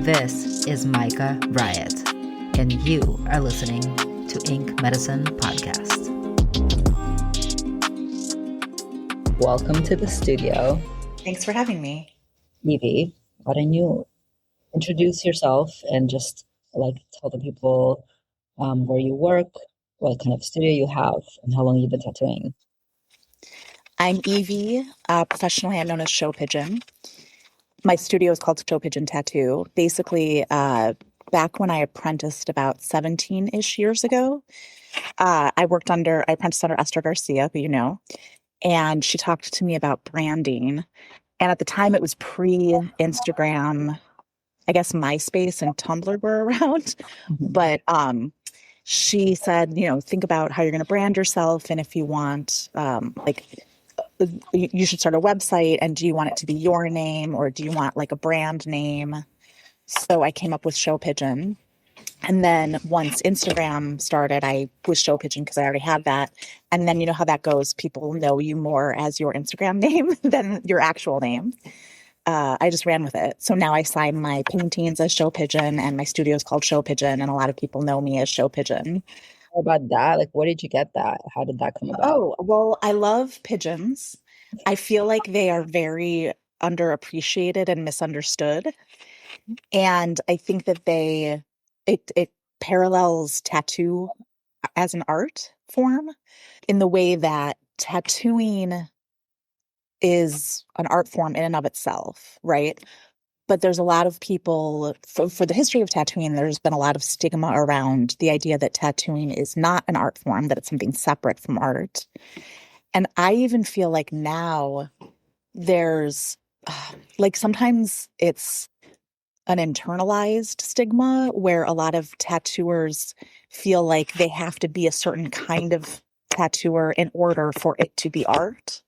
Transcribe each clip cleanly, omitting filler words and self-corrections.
This is Micah Riot, and you are listening to Ink Medicine Podcast. Welcome to the studio. Thanks for having me. Evie, why don't you introduce yourself and just tell the people where you work, what kind of studio you have, and how long you've been tattooing. I'm Evie. Professionally, I'm known as Show Pigeon. My studio is called Show Pigeon Tattoo. Basically, back when I apprenticed about 17-ish years ago, I apprenticed under Esther Garcia, who you know, and she talked to me about branding. And at the time, it was pre-Instagram. I guess MySpace and Tumblr were around. Mm-hmm. But she said, think about how you're going to brand yourself. And if you want, you should start a website. And do you want it to be your name or do you want like a brand name? So I came up with Show Pigeon. And then once Instagram started, I was Show Pigeon because I already had that. And then you know how that goes. People know you more as your Instagram name than your actual name. I just ran with it. So now I sign my paintings as Show Pigeon and my studio is called Show Pigeon. And a lot of people know me as Show Pigeon. How about that? Where did you get that? How did that come about? Oh, well, I love pigeons. I feel like they are very underappreciated and misunderstood. And I think that it parallels tattoo as an art form in the way that tattooing is an art form in and of itself, right? But there's a lot of people, for the history of tattooing, there's been a lot of stigma around the idea that tattooing is not an art form, that it's something separate from art. And I even feel like now there's, sometimes it's an internalized stigma where a lot of tattooers feel like they have to be a certain kind of tattooer in order for it to be art.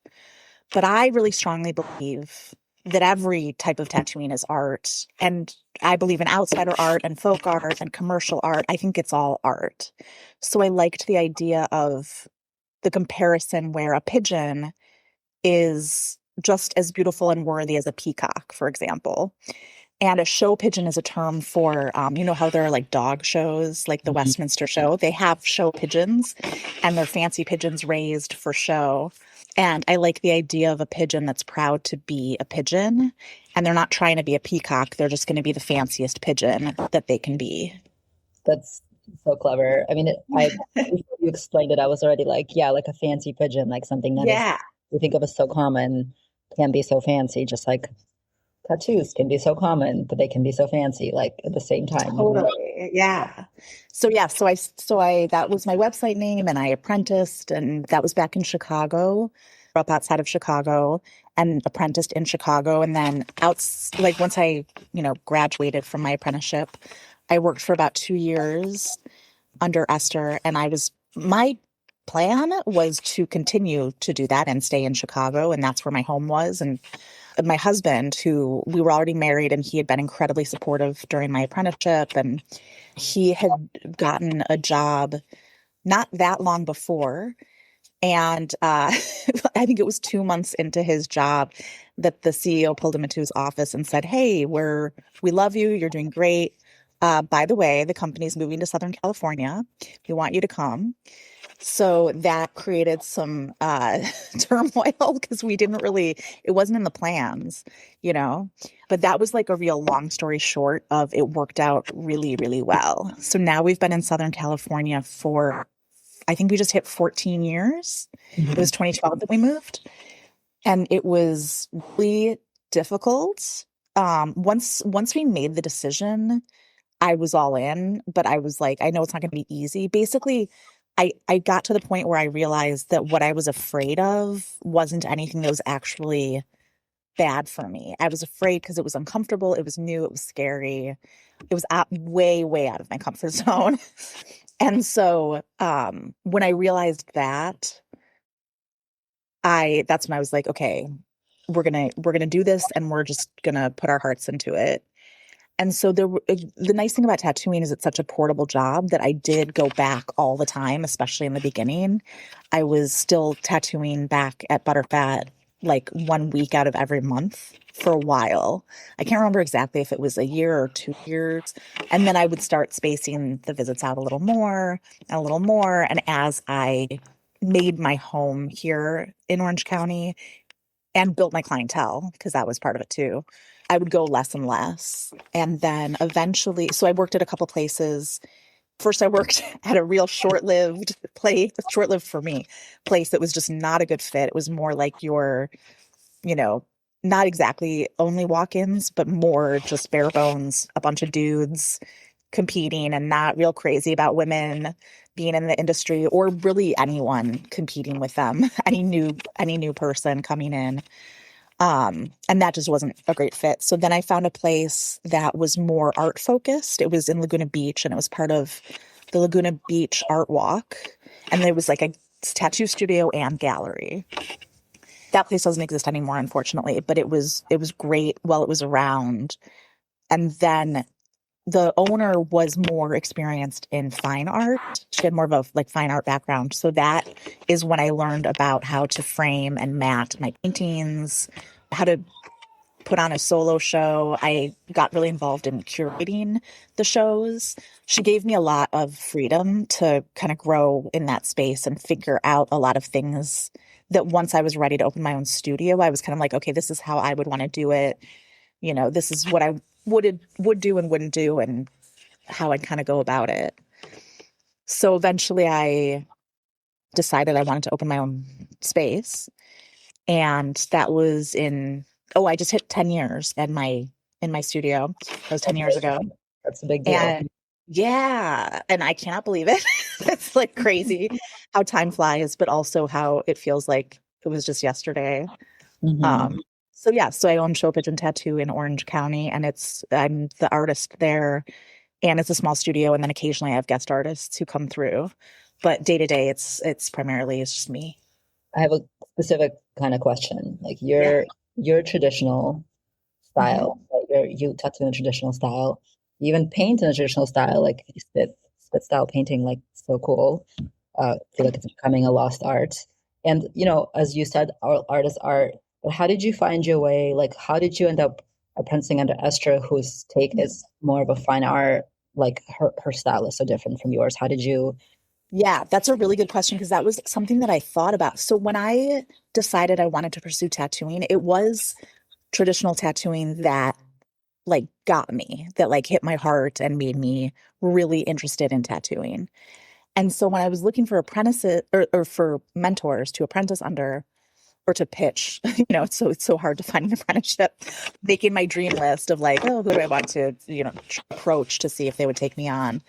But I really strongly believe that every type of tattooing is art. And I believe in outsider art and folk art and commercial art. I think it's all art. So I liked the idea of the comparison where a pigeon is just as beautiful and worthy as a peacock, for example. And a show pigeon is a term for, how there are like dog shows, like the Westminster show. They have show pigeons and they're fancy pigeons raised for show. And I like the idea of a pigeon that's proud to be a pigeon. And they're not trying to be a peacock. They're just going to be the fanciest pigeon that they can be. That's so clever. I mean, before you explained it, I was already like a fancy pigeon, like something that you think of as so common can be so fancy, just like tattoos can be so common, but they can be so fancy, like at the same time. Totally. Yeah. So that was my website name and I apprenticed, and that was back in Chicago, up outside of Chicago, and apprenticed in Chicago. And then once I, graduated from my apprenticeship, I worked for about 2 years under Esther, and my plan was to continue to do that and stay in Chicago. And that's where my home was. And my husband, who we were already married, and he had been incredibly supportive during my apprenticeship, and he had gotten a job not that long before. And I think it was 2 months into his job that the CEO pulled him into his office and said, "Hey, we love you. You're doing great. By the way, the company's moving to Southern California. We want you to come." So that created some turmoil because it wasn't in the plans, but that was like a real long story short of it worked out really, really well. So now we've been in Southern California for, I think we just hit 14 years. Mm-hmm. It was 2012 that we moved, and it was really difficult. Once we made the decision, I was all in, but I was like, I know it's not going to be easy. Basically, I got to the point where I realized that what I was afraid of wasn't anything that was actually bad for me. I was afraid because it was uncomfortable. It was new. It was scary. It was way, way out of my comfort zone. And so when I realized that, that's when I was like, okay, we're gonna do this, and we're just gonna put our hearts into it. And so the nice thing about tattooing is it's such a portable job that I did go back all the time, especially in the beginning. I was still tattooing back at Butterfat like 1 week out of every month for a while. I can't remember exactly if it was a year or 2 years. And then I would start spacing the visits out a little more and a little more. And as I made my home here in Orange County and built my clientele, because that was part of it too, I would go less and less. And then eventually, so I worked at a couple places. First, I worked at a real short-lived place, short-lived for me, place that was just not a good fit. It was more like your, not exactly only walk-ins, but more just bare bones, a bunch of dudes competing and not real crazy about women being in the industry or really anyone competing with them, any new person coming in. And that just wasn't a great fit. So then I found a place that was more art focused. It was in Laguna Beach and it was part of the Laguna Beach Art Walk. And there was like a tattoo studio and gallery. That place doesn't exist anymore, unfortunately, but it was great while it was around. And then the owner was more experienced in fine art. She had more of a like fine art background. So that is when I learned about how to frame and mat my paintings, how to put on a solo show. I got really involved in curating the shows. She gave me a lot of freedom to kind of grow in that space and figure out a lot of things that once I was ready to open my own studio, I was kind of like, okay, this is how I would want to do it. This is what I would do and wouldn't do and how I'd kind of go about it. So eventually I decided I wanted to open my own space. And that was I just hit 10 years in my studio. That was 10 years ago. That's a big deal. And yeah, and I cannot believe it. It's like crazy how time flies, but also how it feels like it was just yesterday. Mm-hmm. So I own Show Pigeon Tattoo in Orange County, and I'm the artist there, and it's a small studio, and then occasionally I have guest artists who come through. But day to day, it's primarily just me. I have a specific kind of question. Like your traditional style, right? You tattoo in a traditional style. You even paint in a traditional style, like spit style painting, like so cool. I feel like it's becoming a lost art. And as you said, art is art. But how did you find your way? Like, how did you end up apprenticing under Esther, whose take is more of a fine art? Like her style is so different from yours. How did you? Yeah, that's a really good question because that was something that I thought about. So when I decided I wanted to pursue tattooing, it was traditional tattooing that like got me, that like hit my heart and made me really interested in tattooing. And so when I was looking for apprentices or for mentors to apprentice under or to pitch, it's so hard to find an apprenticeship, making my dream list of like, oh, who do I want to, approach to see if they would take me on.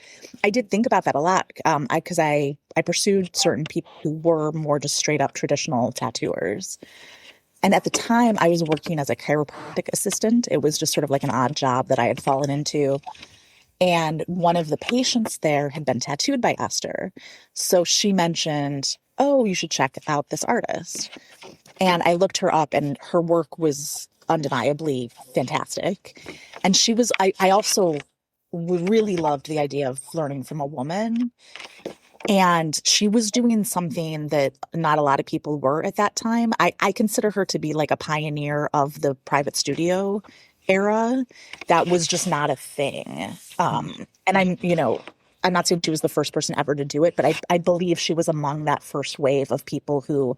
I did think about that a lot because I pursued certain people who were more just straight up traditional tattooers. And at the time I was working as a chiropractic assistant. It was just sort of like an odd job that I had fallen into. And one of the patients there had been tattooed by Esther. So she mentioned, oh, you should check out this artist. And I looked her up and her work was undeniably fantastic. And I also really loved the idea of learning from a woman. And she was doing something that not a lot of people were at that time. I consider her to be like a pioneer of the private studio era. That was just not a thing. And I'm not saying she was the first person ever to do it, but I believe she was among that first wave of people who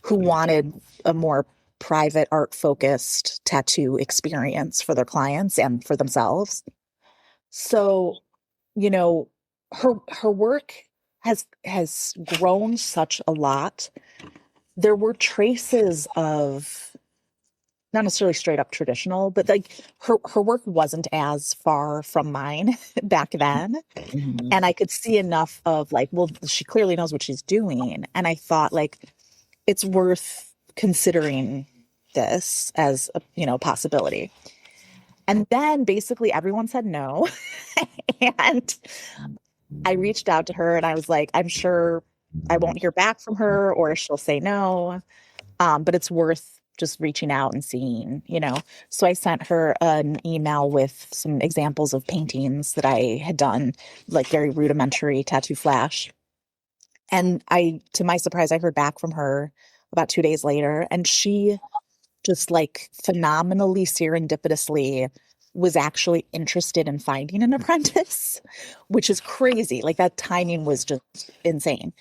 wanted a more private art focused tattoo experience for their clients and for themselves. So, her work has grown such a lot. There were traces of not necessarily straight up traditional, but like her work wasn't as far from mine back then. Mm-hmm. And I could see enough of like, well, she clearly knows what she's doing. And I thought like, it's worth considering this as a possibility. And then basically everyone said no. And I reached out to her and I was like, I'm sure I won't hear back from her or she'll say no. But it's worth just reaching out and seeing, So I sent her an email with some examples of paintings that I had done, like very rudimentary tattoo flash. And to my surprise, I heard back from her about 2 days later. And she just like phenomenally serendipitously was actually interested in finding an apprentice, which is crazy. Like that timing was just insane.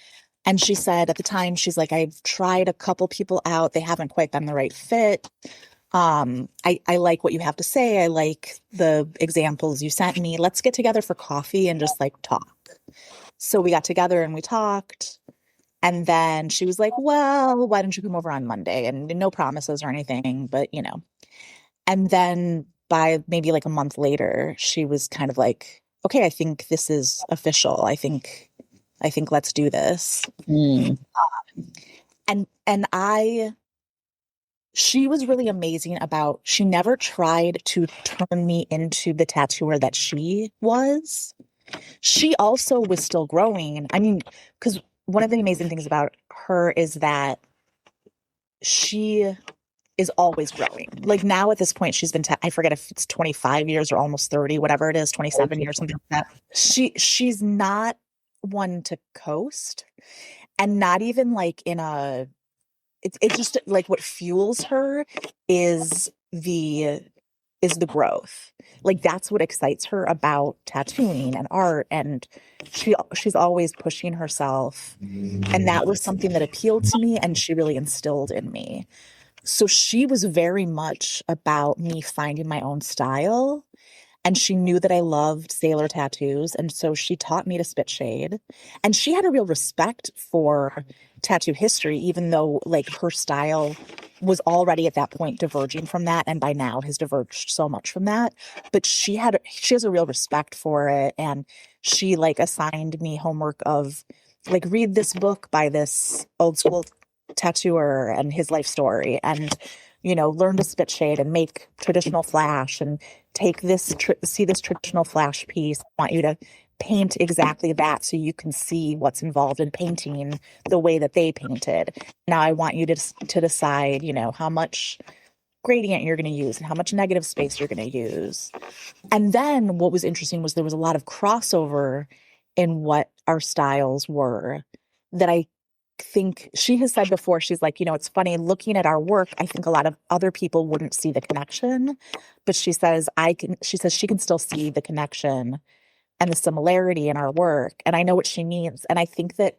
And she said at the time, she's like, I've tried a couple people out. They haven't quite been the right fit. I like what you have to say. I like the examples you sent me. Let's get together for coffee and just like talk. So we got together and we talked. And then she was like, well, why don't you come over on Monday? And no promises or anything, but you know. And then by maybe like a month later, she was kind of like, okay, I think this is official. I think let's do this. And she was really amazing about, she never tried to turn me into the tattooer that she was. She also was still growing. I mean, because one of the amazing things about her is that she is always growing. Like now at this point, she's been, I forget if it's 25 years or almost 30, whatever it is, 27 years, something like that. She's not one to coast, and not even like in a, it's just like what fuels her is the growth. Like that's what excites her about tattooing and art, and she's always pushing herself, and that was something that appealed to me and she really instilled in me. So she was very much about me finding my own style. And she knew that I loved sailor tattoos. And so she taught me to spit shade. And she had a real respect for tattoo history, even though like her style was already at that point diverging from that. And by now has diverged so much from that. But she has a real respect for it. And she like assigned me homework of like, read this book by this old school tattooer and his life story, and you know, learn to spit shade and make traditional flash, and take this see this traditional flash piece. I want you to paint exactly that so you can see what's involved in painting the way that they painted. Now I want you to decide, you know, how much gradient you're going to use and how much negative space you're going to use. And then what was interesting was there was a lot of crossover in what our styles were, that I think she has said before. She's like, you know, it's funny looking at our work. I think a lot of other people wouldn't see the connection, but she says she can still see the connection and the similarity in our work. And I know what she means. And I think that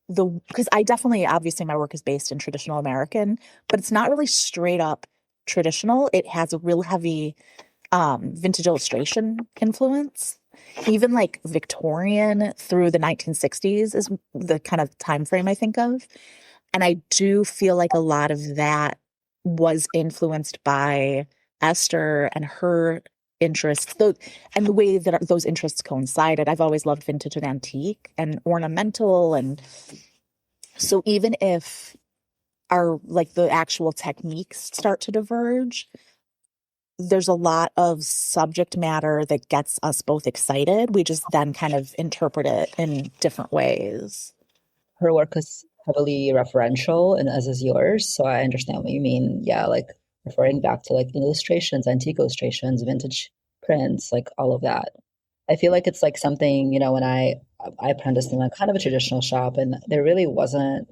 because I definitely, obviously my work is based in traditional American, but it's not really straight up traditional. It has a real heavy vintage illustration influence. Even like Victorian through the 1960s is the kind of time frame I think of. And I do feel like a lot of that was influenced by Esther and her interests, and the way that those interests coincided. I've always loved vintage and antique and ornamental. And so even if our, like the actual techniques start to diverge, there's a lot of subject matter that gets us both excited. We just then kind of interpret it in different ways. Her work is heavily referential, and as is yours. So I understand what you mean. Yeah, like referring back to like illustrations, antique illustrations, vintage prints, like all of that. I feel like it's like something, you know, when I apprenticed in a kind of a traditional shop, and there really wasn't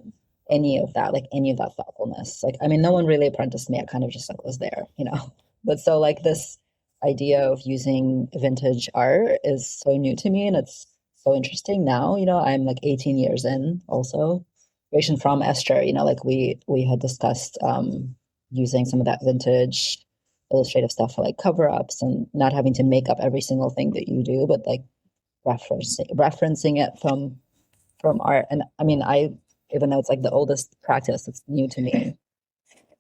any of that, like any of that thoughtfulness. Like, I mean, no one really apprenticed me. I kind of just like was there, you know. But so like this idea of using vintage art is so new to me, and it's so interesting now. You know, I'm like 18 years in also. Inspiration from Esther, you know, like we had discussed using some of that vintage illustrative stuff for like cover-ups, and not having to make up every single thing that you do, but like referencing it from art. And I mean, even though it's like the oldest practice, it's new to me.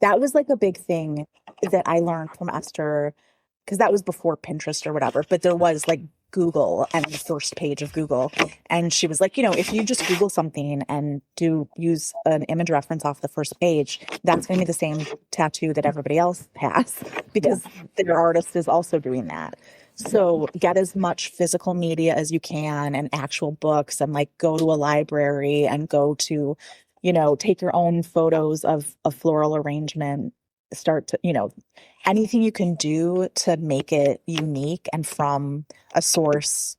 That was like a big thing that I learned from Esther, because that was before Pinterest or whatever, but there was like Google and the first page of Google. And she was like, you know, if you just Google something and use an image reference off the first page, that's going to be the same tattoo that everybody else has, because their artist is also doing that. So get as much physical media as you can and actual books, and like go to a library and go to, you know, take your own photos of a floral arrangement, start to, you know, anything you can do to make it unique and from a source,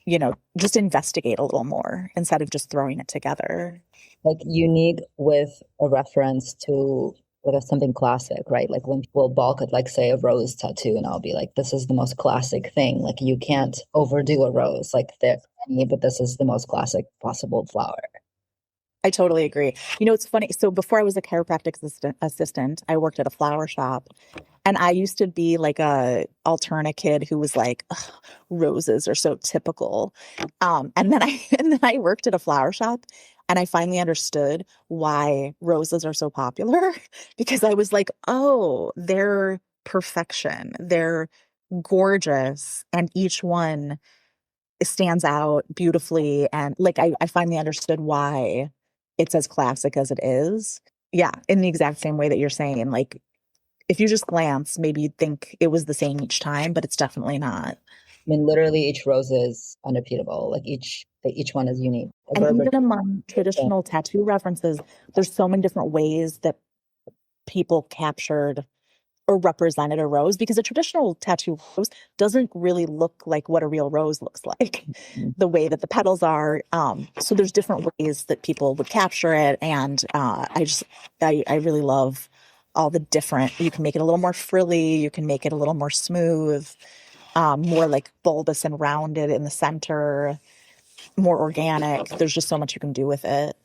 you know, just investigate a little more instead of just throwing it together. like unique with a reference to like something classic, right? Like when people balk at like say a rose tattoo, and I'll be like, this is the most classic thing. Like you can't overdo a rose. Like there's many, but this is the most classic possible flower. I totally agree. You know, it's funny. So before I was a chiropractic assistant, I worked at a flower shop, and I used to be like a alternate kid who was like, "Ugh, roses are so typical." And then I and then I worked at a flower shop, and I finally understood why roses are so popular because I was like, "Oh, they're perfection. They're gorgeous, and each one stands out beautifully." And like I finally understood why it's as classic as it is. Yeah, in the exact same way that you're saying. Like if you just glance, maybe you'd think it was the same each time, but it's definitely not. I mean, literally each rose is unrepeatable. Like each one is unique. A And Gerber even among traditional tattoo references, there's so many different ways that people captured or represented a rose because a traditional tattoo rose doesn't really look like what a real rose looks like, the way that the petals are. So there's different ways that people would capture it. And I really love all the different, you can make it a little more frilly, you can make it a little more smooth, more like bulbous and rounded in the center, more organic. There's just so much you can do with it.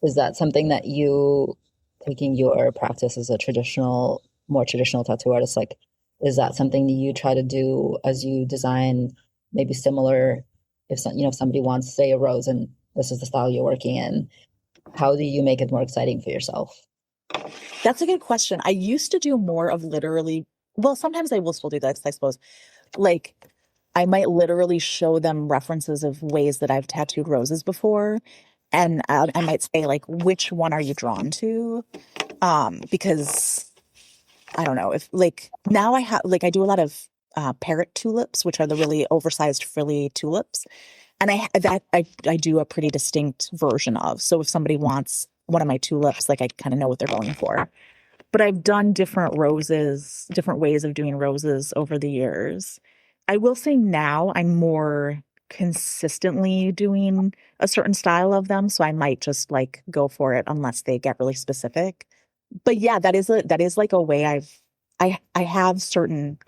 is that something that you taking your practice as a more traditional tattoo artist, like is that something that you try to do as you design maybe similar if some, if somebody wants say a rose and this is the style you're working in, how do you make it more exciting for yourself? That's a good question. I used to do more of literally, well, sometimes I will still do that, I suppose. Like, I might literally show them references of ways that I've tattooed roses before. And I might say, like, which one are you drawn to? Because I don't know if, like, now I have, like, I do a lot of parrot tulips, which are the really oversized frilly tulips. And I do a pretty distinct version of. So if somebody wants one of my tulips, like, I kind of know what they're going for. But I've done different roses, different ways of doing roses over the years. I will say now I'm more consistently doing a certain style of them, so I might just like go for it unless they get really specific. But yeah, that is like a way I have certain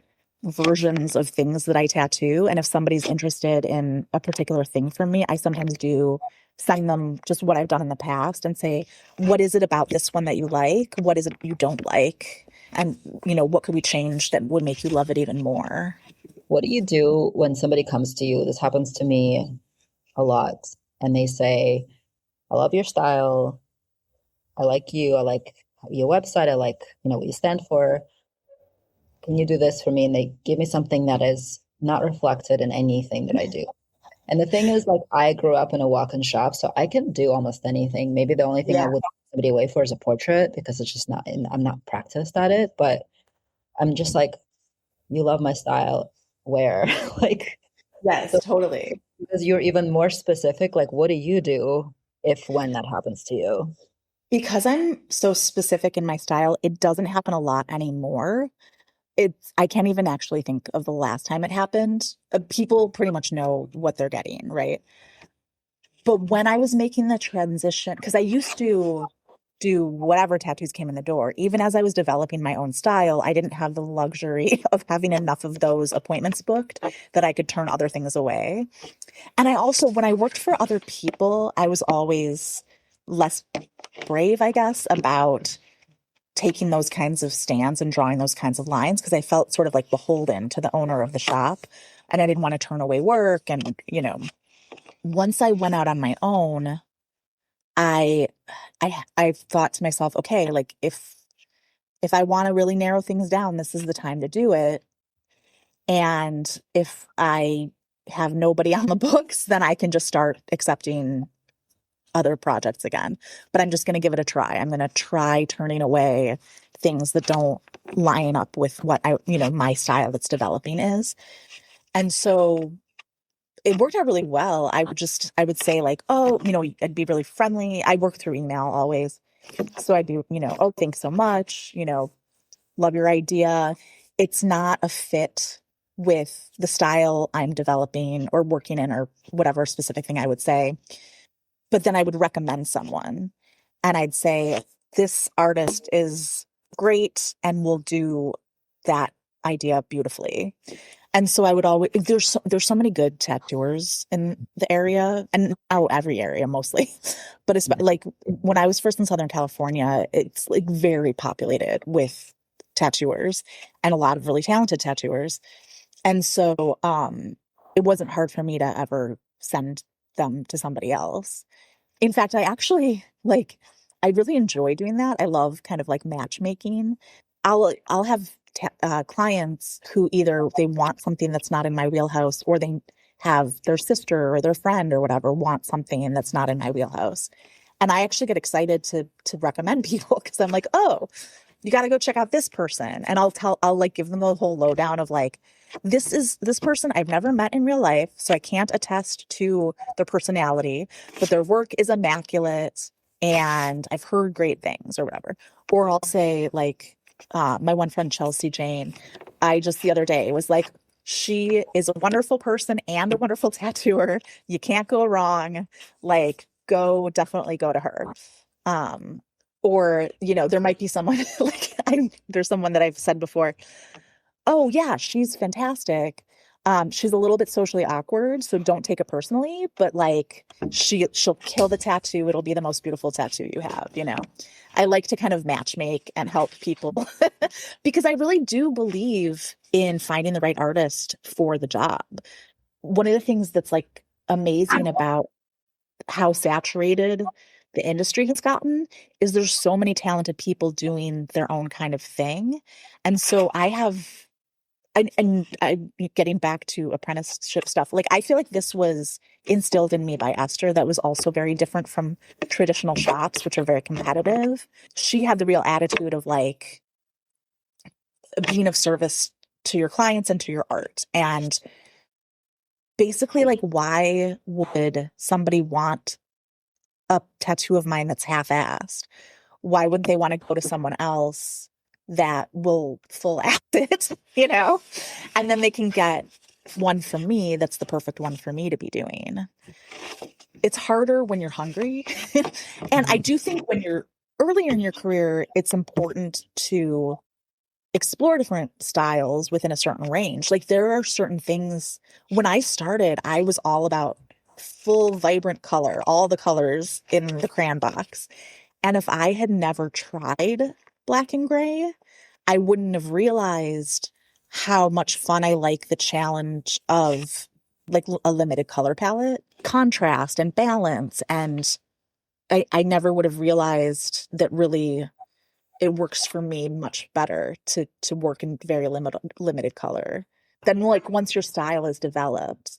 versions of things that I tattoo, and if somebody's interested in a particular thing from me, I sometimes do send them just what I've done in the past and say, what is it about this one that you like? What is it you don't like? And, what could we change that would make you love it even more? What do you do when somebody comes to you? This happens to me a lot, and they say, I love your style, I like you, I like your website, I like what you stand for, can you do this for me? And they give me something that is not reflected in anything that I do. And the thing is, like, I grew up in a walk-in shop, so I can do almost anything. Maybe the only thing I Yeah. would put somebody away for is a portrait because it's just not, I'm not practiced at it. But I'm just like, you love my style, where? Like, Yes, so totally. because you're even more specific, like, what do you do if when that happens to you? Because I'm so specific in my style, it doesn't happen a lot anymore. I can't even actually think of the last time it happened. People pretty much know what they're getting, right? But when I was making the transition, because I used to do whatever tattoos came in the door, even as I was developing my own style, I didn't have the luxury of having enough of those appointments booked that I could turn other things away. And I also, when I worked for other people, I was always less brave, I guess, about taking those kinds of stands and drawing those kinds of lines because I felt sort of like beholden to the owner of the shop and I didn't want to turn away work. And, once I went out on my own, I I thought to myself, okay, like if I want to really narrow things down, this is the time to do it. And if I have nobody on the books, then I can just start accepting other projects again. But I'm just going to give it a try. I'm going to try turning away things that don't line up with what my style that's developing is. And so it worked out really well. I would say like, oh, I'd be really friendly. I work through email always. So I'd be, oh, thanks so much. Love your idea. It's not a fit with the style I'm developing or working in or whatever specific thing I would say. but then I would recommend someone and I'd say, this artist is great and will do that idea beautifully. And so I would always, there's so many good tattooers in the area, and every area mostly, but it's like when I was first in Southern California, it's like very populated with tattooers and a lot of really talented tattooers. And so it wasn't hard for me to ever send them to somebody else. In fact, I really enjoy doing that. I love kind of like matchmaking. I'll have clients who either they want something that's not in my wheelhouse, or they have their sister or their friend or whatever want something that's not in my wheelhouse. And I actually get excited to recommend people because I'm like, oh, you got to go check out this person. And I'll like give them the whole lowdown of like, this person I've never met in real life, so I can't attest to their personality, but their work is immaculate and I've heard great things or whatever. Or I'll say like, my one friend, Chelsea Jane, I just the other day was like, she is a wonderful person and a wonderful tattooer. You can't go wrong. Like, definitely go to her. Or, there might be someone like there's someone that I've said before, oh yeah, she's fantastic. She's a little bit socially awkward, so don't take it personally, but like she'll kill the tattoo. It'll be the most beautiful tattoo you have, I like to kind of matchmake and help people because I really do believe in finding the right artist for the job. One of the things that's like amazing about how saturated the industry has gotten is there's so many talented people doing their own kind of thing. And so and getting back to apprenticeship stuff, like I feel like this was instilled in me by Esther. That was also very different from traditional shops, which are very competitive. She had the real attitude of like being of service to your clients and to your art. And basically, like, why would somebody want a tattoo of mine that's half-assed? Why wouldn't they want to go to someone else that will full act it, and then they can get one from me that's the perfect one for me to be doing. It's harder when you're hungry. And I do think when you're earlier in your career, it's important to explore different styles within a certain range. Like there are certain things, when I started, I was all about full vibrant color, all the colors in the crayon box. And if I had never tried black and gray, I wouldn't have realized how much fun I like the challenge of like a limited color palette, contrast and balance. And I never would have realized that really it works for me much better to work in very limited color. Then like once your style is developed,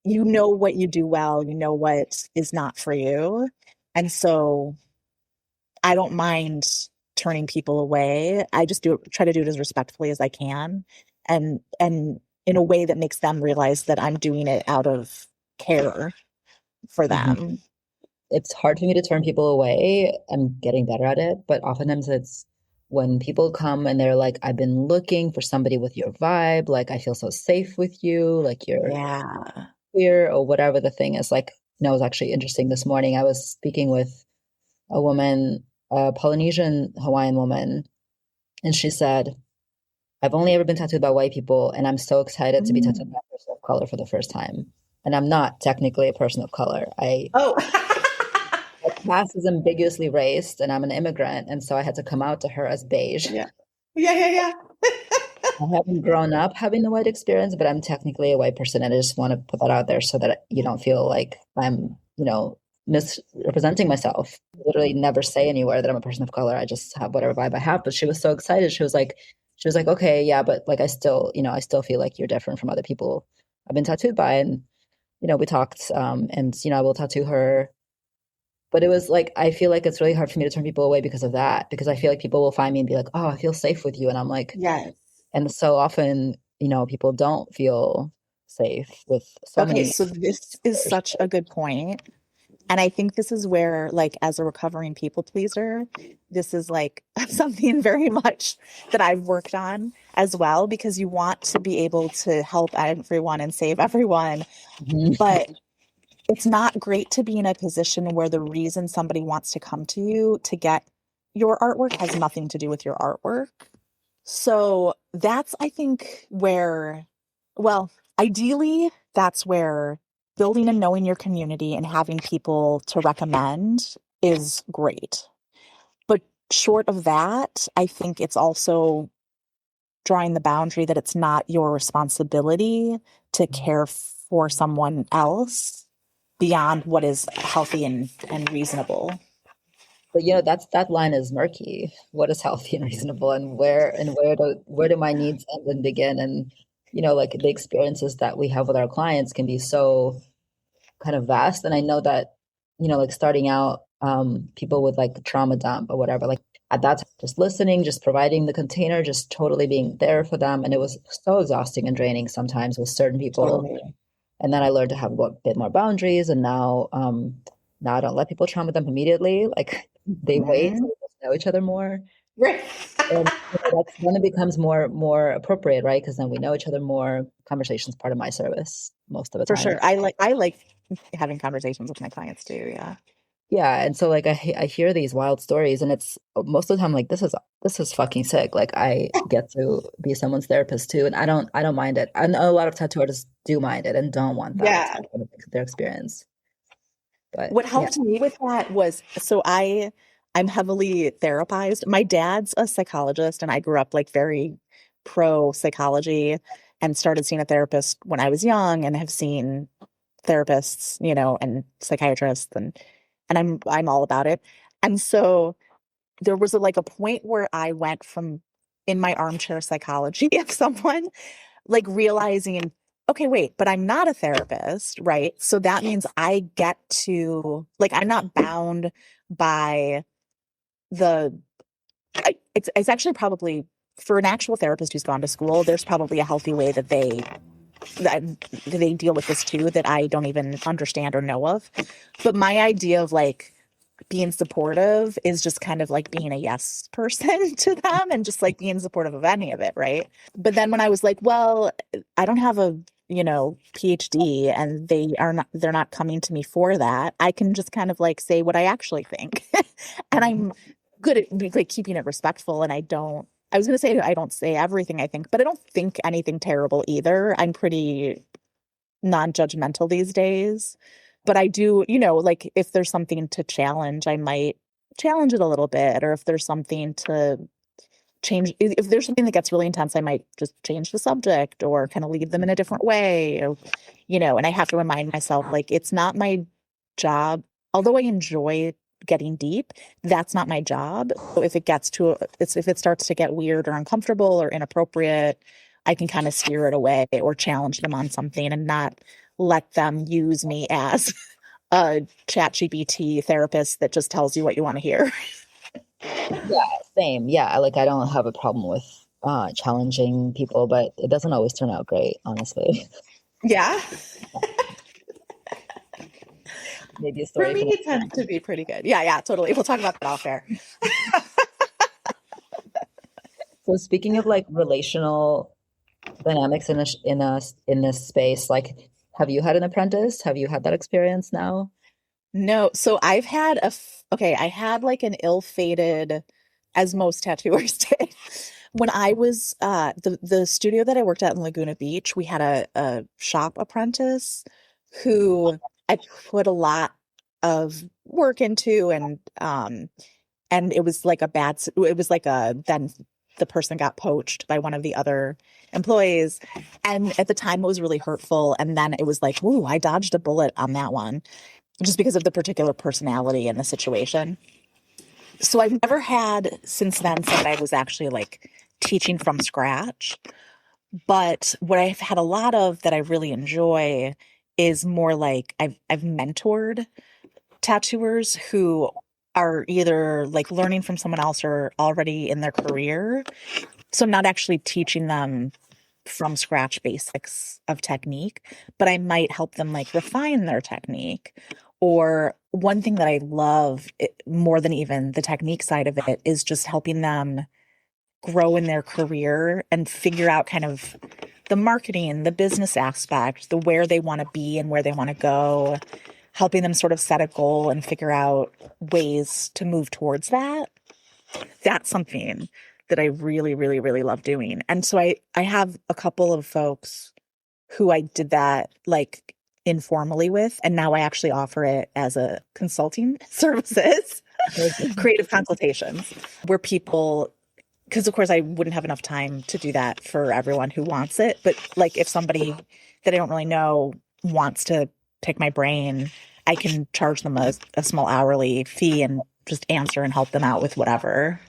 you know what you do well, you know what is not for you. And so I don't mind turning people away. I just try to do it as respectfully as I can, and in a way that makes them realize that I'm doing it out of care for them. Mm-hmm. It's hard for me to turn people away. I'm getting better at it, but oftentimes it's when people come and they're like, I've been looking for somebody with your vibe, like I feel so safe with you, like you're queer or whatever the thing is. Like, it was actually interesting this morning. I was speaking with a woman, a Polynesian Hawaiian woman, and she said, I've only ever been tattooed by white people, and I'm so excited to be tattooed by a person of color for the first time. And I'm not technically a person of color. My past is ambiguously raced, and I'm an immigrant, and so I had to come out to her as beige. Yeah. I haven't grown up having the white experience, but I'm technically a white person, and I just want to put that out there so that you don't feel like I'm, misrepresenting myself. I literally never say anywhere that I'm a person of color. I just have whatever vibe I have. But she was so excited. She was like, okay, yeah, but like I still feel like you're different from other people I've been tattooed by. And, we talked, and, I will tattoo her. But it was like, I feel like it's really hard for me to turn people away because of that, because I feel like people will find me and be like, oh, I feel safe with you. And I'm like, yes. And so often, people don't feel safe with so many. So this is such a good point. And I think this is where, like, as a recovering people pleaser, this is like something very much that I've worked on as well, because you want to be able to help everyone and save everyone. Mm-hmm. But it's not great to be in a position where the reason somebody wants to come to you to get your artwork has nothing to do with your artwork. So that's, I think, where, well, ideally, that's where building and knowing your community and having people to recommend is great. But short of that, I think it's also drawing the boundary that it's not your responsibility to care for someone else beyond what is healthy and reasonable. But that line is murky. What is healthy and reasonable, and where do my needs end and begin? And like the experiences that we have with our clients can be so kind of vast. And I know that like starting out, people would like trauma dump or whatever, like at that time, just listening, just providing the container, just totally being there for them, and it was so exhausting and draining sometimes with certain people. Totally. And then I learned to have a bit more boundaries, and now I don't let people trauma dump immediately. Like they wait to know each other more. Right. And that's when it becomes more appropriate, right? Because then we know each other more. Conversation's part of my service most of the time. For sure. I like having conversations with my clients too. Yeah. Yeah. And so like I hear these wild stories, and it's most of the time like this is fucking sick. Like I get to be someone's therapist too, and I don't mind it. I know a lot of tattoo artists do mind it and don't want that their experience. But what helped me with that was, so I'm heavily therapized. My dad's a psychologist, and I grew up like very pro psychology and started seeing a therapist when I was young, and have seen therapists, and psychiatrists, and I'm all about it. And so there was a point where I went from in my armchair psychology of someone like realizing, okay, wait, but I'm not a therapist, right? So that means I get to, like, I'm not bound by it's actually probably, for an actual therapist who's gone to school, there's probably a healthy way that they deal with this too, that I don't even understand or know of. But my idea of like being supportive is just kind of like being a yes person to them and just like being supportive of any of it, right? But then when I was like, well, I don't have a PhD, and they're not coming to me for that, I can just kind of like say what I actually think. And I'm good at like keeping it respectful, and I was going to say I don't say everything I think, but I don't think anything terrible either. I'm pretty non-judgmental these days. But I do, like if there's something to challenge, I might challenge it a little bit. Or if there's something to change, if there's something that gets really intense, I might just change the subject or kind of lead them in a different way. Or, and I have to remind myself, like, it's not my job. Although I enjoy getting deep, that's not my job. So if it starts to get weird or uncomfortable or inappropriate, I can kind of steer it away or challenge them on something and not let them use me as a ChatGPT therapist that just tells you what you want to hear. Yeah, same. Yeah, like I don't have a problem with challenging people, but it doesn't always turn out great, honestly. Yeah. Maybe a story. For me, it tends to be pretty good. Yeah, totally. We'll talk about that off air. So speaking of like relational dynamics in this space, like, have you had an apprentice? Have you had that experience now? No. So I've had I had like an ill-fated, as most tattooers did. When I was the studio that I worked at in Laguna Beach, we had a shop apprentice who I put a lot of work into, and it was like then the person got poached by one of the other employees. And at the time it was really hurtful. And then it was like, ooh, I dodged a bullet on that one just because of the particular personality and the situation. So I've never had since then said I was actually like teaching from scratch. But what I've had a lot of that I really enjoy is more like I've mentored tattooers who are either like learning from someone else or already in their career. So I'm not actually teaching them from scratch basics of technique, but I might help them like refine their technique. Or one thing that I love more than even the technique side of it is just helping them grow in their career and figure out kind of the marketing, the business aspect, the where they want to be and where they want to go, helping them sort of set a goal and figure out ways to move towards that. That's something that I really, really, really love doing. And so I have a couple of folks who I did that like informally with, and now I actually offer it as a consulting services, creative consultations, where people, because of course I wouldn't have enough time to do that for everyone who wants it. But like if somebody that I don't really know wants to pick my brain, I can charge them a small hourly fee and just answer and help them out with whatever.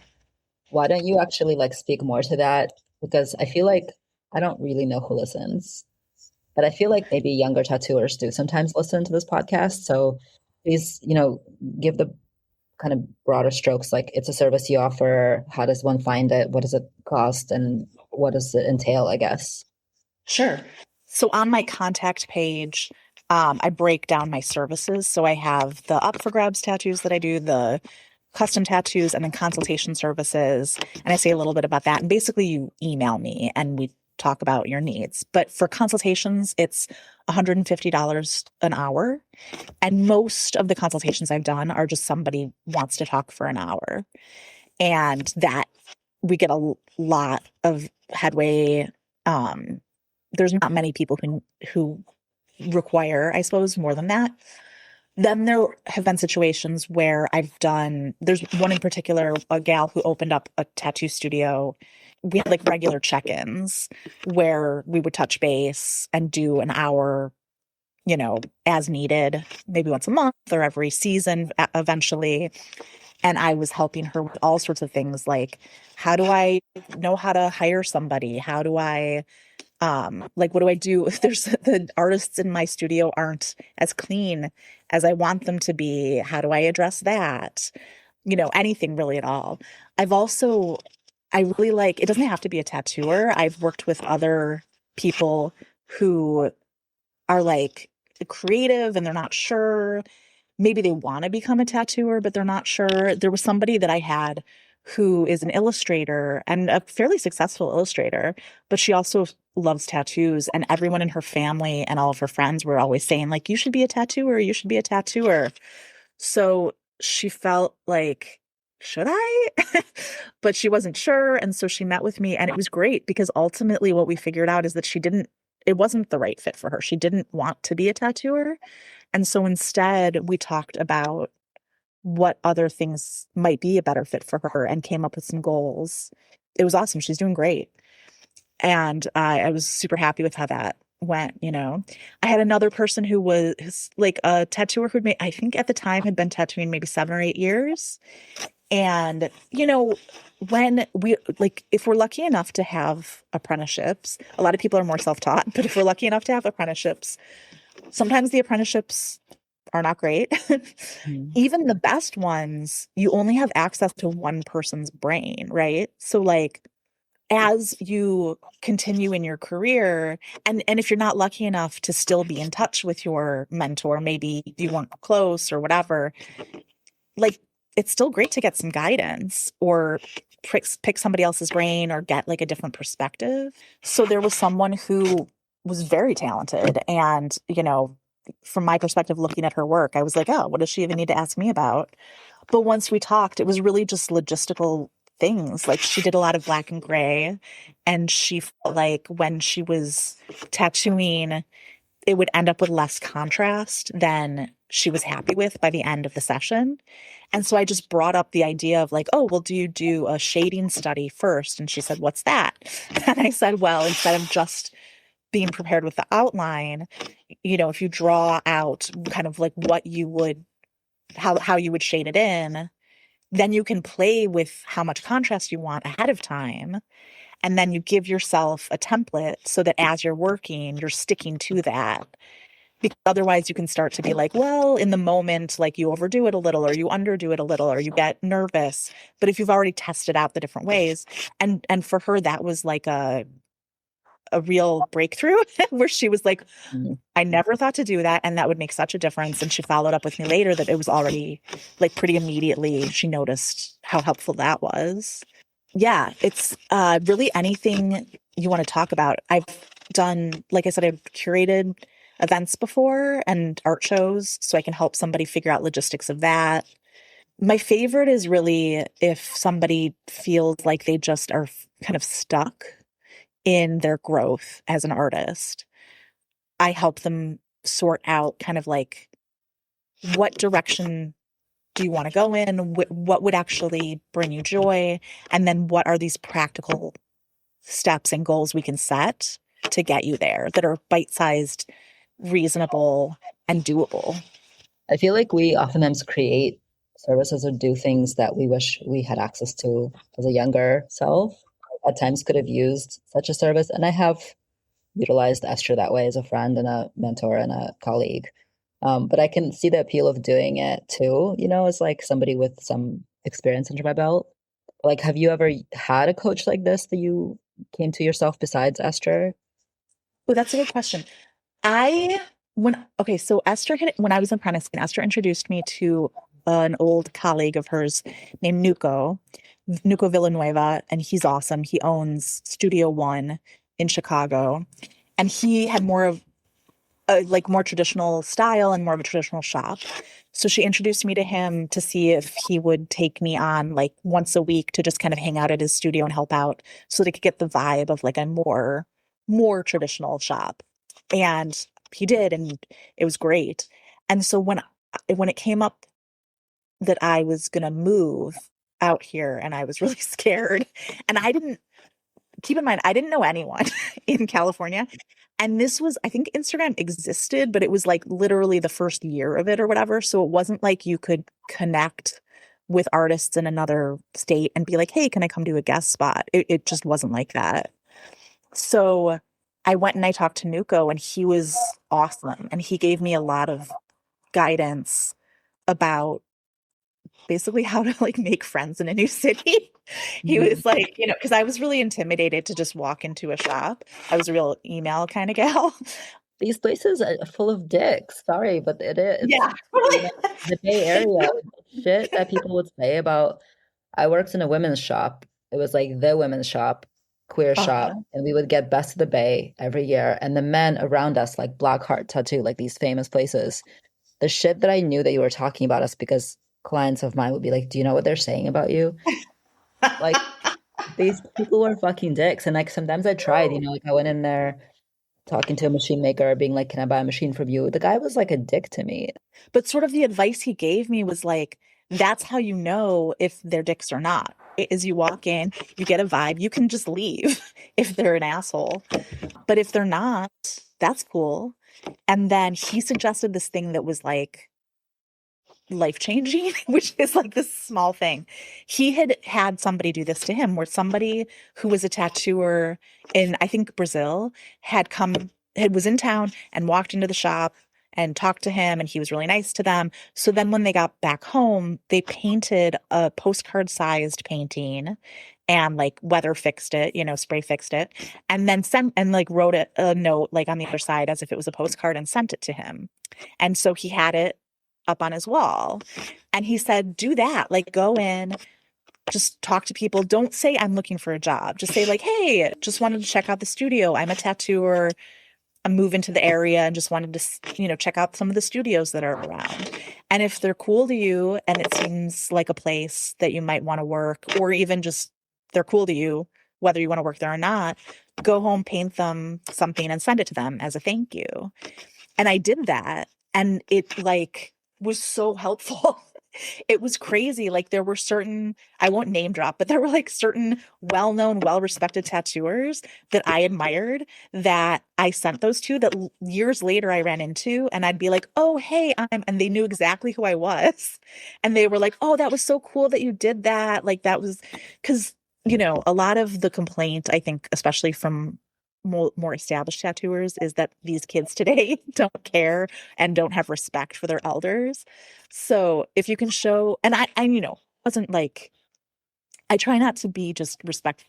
Why don't you actually like speak more to that? Because I feel like I don't really know who listens, but I feel like maybe younger tattooers do sometimes listen to this podcast. So please, give the kind of broader strokes. Like, it's a service you offer. How does one find it? What does it cost? And what does it entail, I guess? Sure. So on my contact page, I break down my services. So I have the up for grabs tattoos that I do, the custom tattoos, and then consultation services. And I say a little bit about that. And basically you email me and we talk about your needs. But for consultations, it's $150 an hour. And most of the consultations I've done are just somebody wants to talk for an hour. And that we get a lot of headway. There's not many people who require, I suppose, more than that. Then there have been situations where there's one in particular, a gal who opened up a tattoo studio. We had like regular check-ins where we would touch base and do an hour, as needed, maybe once a month or every season eventually. And I was helping her with all sorts of things like, how do I know how to hire somebody? How do I what do I do if the artists in my studio aren't as clean as I want them to be? How do I address that? Anything really at all. I really like, it doesn't have to be a tattooer. I've worked with other people who are like creative and they're not sure. Maybe they want to become a tattooer, but they're not sure. There was somebody that I had who is an illustrator and a fairly successful illustrator, but she also loves tattoos, and everyone in her family and all of her friends were always saying like, you should be a tattooer, you should be a tattooer. So she felt like, should I? But she wasn't sure. And so she met with me, and it was great because ultimately what we figured out is that it wasn't the right fit for her. She didn't want to be a tattooer. And so instead we talked about what other things might be a better fit for her and came up with some goals. It was awesome. She's doing great. And I was super happy with how that went. I had another person who was like a tattooer who'd I think at the time had been tattooing maybe 7 or 8 years. And, when if we're lucky enough to have apprenticeships, a lot of people are more self-taught, but if we're lucky enough to have apprenticeships, sometimes the apprenticeships are not great. Even the best ones, you only have access to one person's brain, right? So like, as you continue in your career, and if you're not lucky enough to still be in touch with your mentor, maybe you weren't close or whatever, like it's still great to get some guidance or pick somebody else's brain or get like a different perspective. So there was someone who was very talented, and from my perspective, looking at her work, I was like, oh, what does she even need to ask me about? But once we talked, it was really just logistical things. Like she did a lot of black and gray, and she felt like when she was tattooing, it would end up with less contrast than she was happy with by the end of the session. And so I just brought up the idea of like, oh, well, do you do a shading study first? And she said, what's that? And I said, well, instead of just being prepared with the outline, if you draw out kind of like what you would, how you would shade it in, then you can play with how much contrast you want ahead of time. And then you give yourself a template so that as you're working, you're sticking to that. Because otherwise you can start to be like, well, in the moment, like you overdo it a little or you underdo it a little or you get nervous. But if you've already tested out the different ways, and for her, that was like a real breakthrough where she was like, I never thought to do that. And that would make such a difference. And she followed up with me later that it was already like pretty immediately. She noticed how helpful that was. Yeah, it's really anything you want to talk about. I've done, like I said, I've curated events before and art shows, so I can help somebody figure out logistics of that. My favorite is really if somebody feels like they just are kind of stuck in their growth as an artist. I help them sort out kind of like, what direction do you want to go in? What would actually bring you joy? And then what are these practical steps and goals we can set to get you there that are bite-sized, reasonable, and doable? I feel like we oftentimes create services or do things that we wish we had access to as a younger self. At times could have used such a service. And I have utilized Esther that way as a friend and a mentor and a colleague. But I can see the appeal of doing it too, as like somebody with some experience under my belt. Like, have you ever had a coach like this that you came to yourself besides Esther? Oh, that's a good question. So Esther when I was apprenticing, Esther introduced me to an old colleague of hers named Nuco Villanueva, and he's awesome. He owns Studio One in Chicago, and he had more of more traditional style and more of a traditional shop. So she introduced me to him to see if he would take me on like once a week to just kind of hang out at his studio and help out so they could get the vibe of like a more traditional shop. And he did, and it was great. And so when it came up that I was gonna move out here and I was really scared, and I didn't keep in mind, I didn't know anyone in California. And this was, I think Instagram existed, but it was like literally the first year of it or whatever. So it wasn't like you could connect with artists in another state and be like, hey, can I come do a guest spot? It just wasn't like that. So I went and I talked to Nuko, and he was awesome. And he gave me a lot of guidance about basically how to like make friends in a new city. He was like, because I was really intimidated to just walk into a shop. I was a real email kind of gal. These places are full of dicks. Sorry, but it is. Yeah. The Bay Area, shit that people would say about, I worked in a women's shop. It was like the women's shop, queer shop, and we would get Best of the Bay every year. And the men around us, like Black Heart Tattoo, like these famous places, the shit that I knew that you were talking about us because clients of mine would be like, do you know what they're saying about you? Like, these people were fucking dicks. And like sometimes I tried, like I went in there talking to a machine maker, being like, can I buy a machine from you? The guy was like a dick to me. But sort of the advice he gave me was like, that's how you know if they're dicks or not. Is you walk in, you get a vibe, you can just leave if they're an asshole. But if they're not, that's cool. And then he suggested this thing that was like life-changing, which is like this small thing. He had somebody do this to him, where somebody who was a tattooer in, I think, Brazil was in town and walked into the shop and talked to him, and he was really nice to them. So then when they got back home, they painted a postcard-sized painting and like weather fixed it, spray fixed it, and then wrote it a note like on the other side as if it was a postcard and sent it to him. And so he had it up on his wall. And he said, do that. Like, go in, just talk to people. Don't say I'm looking for a job. Just say like, hey, just wanted to check out the studio. I'm a tattooer. I'm moving to the area and just wanted to, check out some of the studios that are around. And if they're cool to you and it seems like a place that you might want to work, or even just they're cool to you, whether you want to work there or not, go home, paint them something and send it to them as a thank you. And I did that. And it like was so helpful. It was crazy. Like there were I won't name drop, but there were like certain well-known, well-respected tattooers that I admired that I sent those to that years later I ran into, and I'd be like, oh, hey, and they knew exactly who I was. And they were like, oh, that was so cool that you did that. Like that was because, a lot of the complaint, I think, especially from more established tattooers, is that these kids today don't care and don't have respect for their elders. So if you can show, and I wasn't like, I try not to be just respect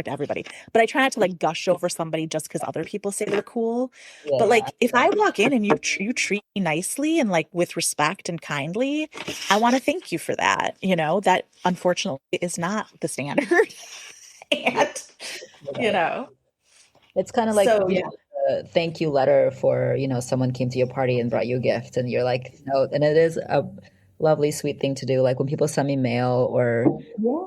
everybody, but I try not to like gush over somebody just because other people say they're cool. Yeah. But like if I walk in and you treat me nicely and like with respect and kindly, I want to thank you for that. That unfortunately is not the standard. And It's kind of like So yeah. a thank you letter for, someone came to your party and brought you a gift and you're like, no, and it is a lovely, sweet thing to do. Like when people send me mail or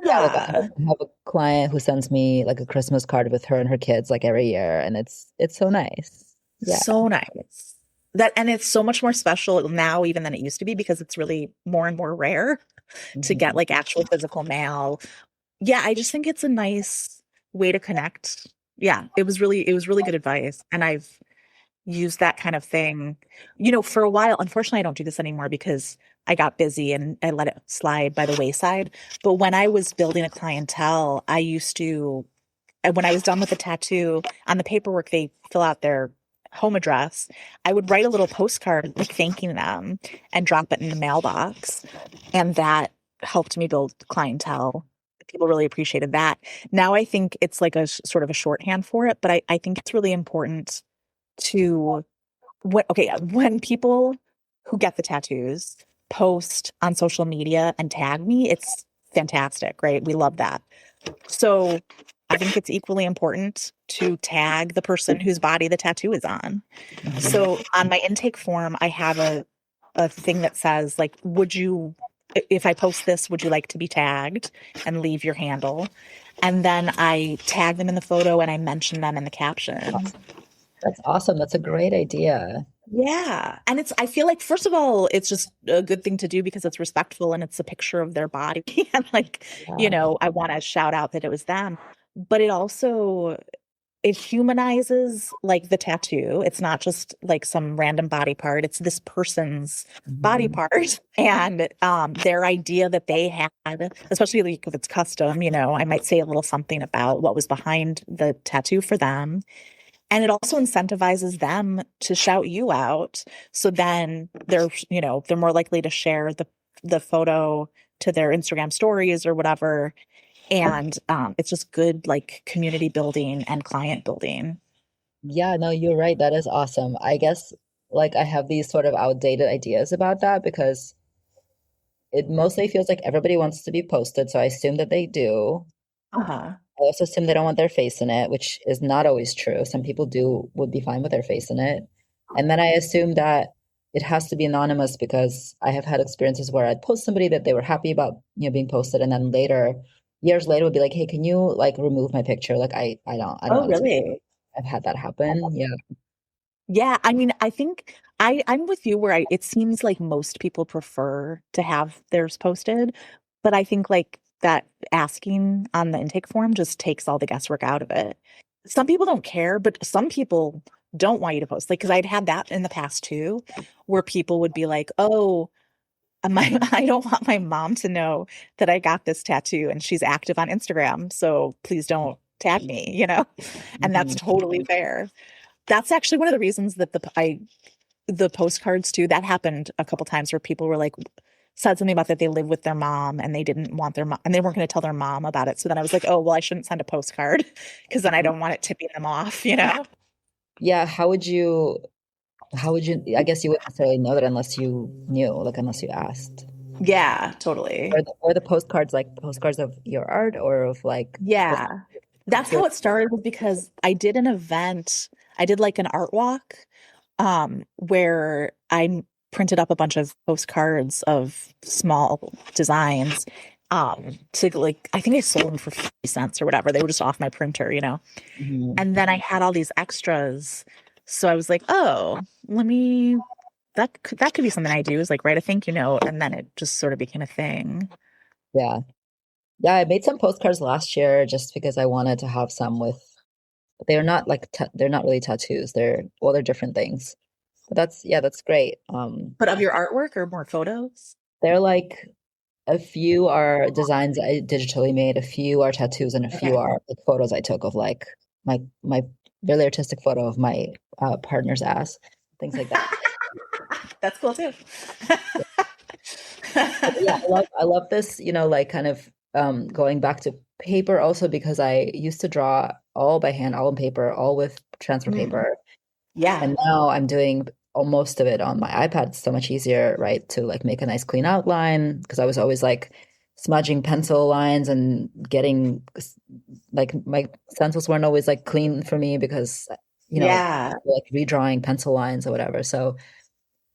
yeah, like Yeah. I have a client who sends me like a Christmas card with her and her kids like every year and it's so nice. Yeah. So nice. That and it's so much more special now even than it used to be because it's really more and more rare to get Mhm. like actual physical mail. Yeah, I just think it's a nice way to connect. Yeah, it was really good advice. And I've used that kind of thing, for a while. Unfortunately, I don't do this anymore because I got busy and I let it slide by the wayside. But when I was building a clientele, I used to, and when I was done with the tattoo, on the paperwork they fill out their home address, I would write a little postcard like thanking them and drop it in the mailbox. And that helped me build clientele. People really appreciated that. Now I think it's like a sort of a shorthand for it, but I think it's really important to when people who get the tattoos post on social media and tag me, it's fantastic, right? We love that. So I think it's equally important to tag the person whose body the tattoo is on. Mhm. So on my intake form, I have a thing that says like, if I post this, would you like to be tagged and leave your handle? And then I tag them in the photo and I mention them in the caption. That's awesome. That's a great idea. Yeah. And I feel like, first of all, it's just a good thing to do because it's respectful and it's a picture of their body. And like, Yeah. I want to shout out that it was them. But it humanizes like the tattoo. It's not just like some random body part. It's this person's body Mhm. part and their idea that they had, especially like if it's custom, I might say a little something about what was behind the tattoo for them. And it also incentivizes them to shout you out. So then they're more likely to share the photo to their Instagram stories or whatever. And it's just good like community building and client building. Yeah, no, you're right. That is awesome. I guess like I have these sort of outdated ideas about that because it mostly feels like everybody wants to be posted, so I assume that they do. Uh-huh. I also assume they don't want their face in it, which is not always true. Some people would be fine with their face in it. And then I assume that it has to be anonymous because I have had experiences where I'd post somebody that they were happy about, being posted, and then later, years later, would be like, "Hey, can you like remove my picture?" Like I don't Oh, want to. really? I've had that happen. Yeah. Yeah, I mean, I think I'm with you where it seems like most people prefer to have theirs posted, but I think like that asking on the intake form just takes all the guesswork out of it. Some people don't care, but some people don't want you to post. Like, because I'd had that in the past too, where people would be like, "Oh, I don't want my mom to know that I got this tattoo and she's active on Instagram, so please don't tag me." And that's Mhm. totally fair. That's actually one of the reasons that the postcards too, that happened a couple times where people were like said something about that they live with their mom and they didn't want their mom and they weren't going to tell their mom about it. So then I was like, oh, well, I shouldn't send a postcard because then I don't want it tipping them off. Yeah, how would you, I guess you wouldn't necessarily know that unless you knew, like unless you asked. Yeah, totally. Or the postcards like postcards of your art or of like Yeah. That's how your it started was because I did an event. I did like an art walk where I printed up a bunch of postcards of small designs to like I think I sold them for 50 cents or whatever. They were just off my printer. Mhm. And then I had all these extras. So I was like, "Oh, let me that could be something I do is like write a thank you note." And then it just sort of became a thing. Yeah. Yeah, I made some postcards last year just because I wanted to have some with they're not like they're not really tattoos. They're different things. But that's great. But of your artwork or more photos? They're like a few are designs I digitally made, a few are tattoos, and a few Okay. are like photos I took of like my really artistic photo of my partner's ass, things like that. That's cool too. But yeah, I love this, like kind of going back to paper also because I used to draw all by hand, all on paper, all with transfer Mm, paper. yeah. And now I'm doing most of it on my iPad. It's so much easier, right? To like make a nice clean outline because I was always like smudging pencil lines and getting like my stencils weren't always like clean for me because Yeah. like redrawing pencil lines or whatever. So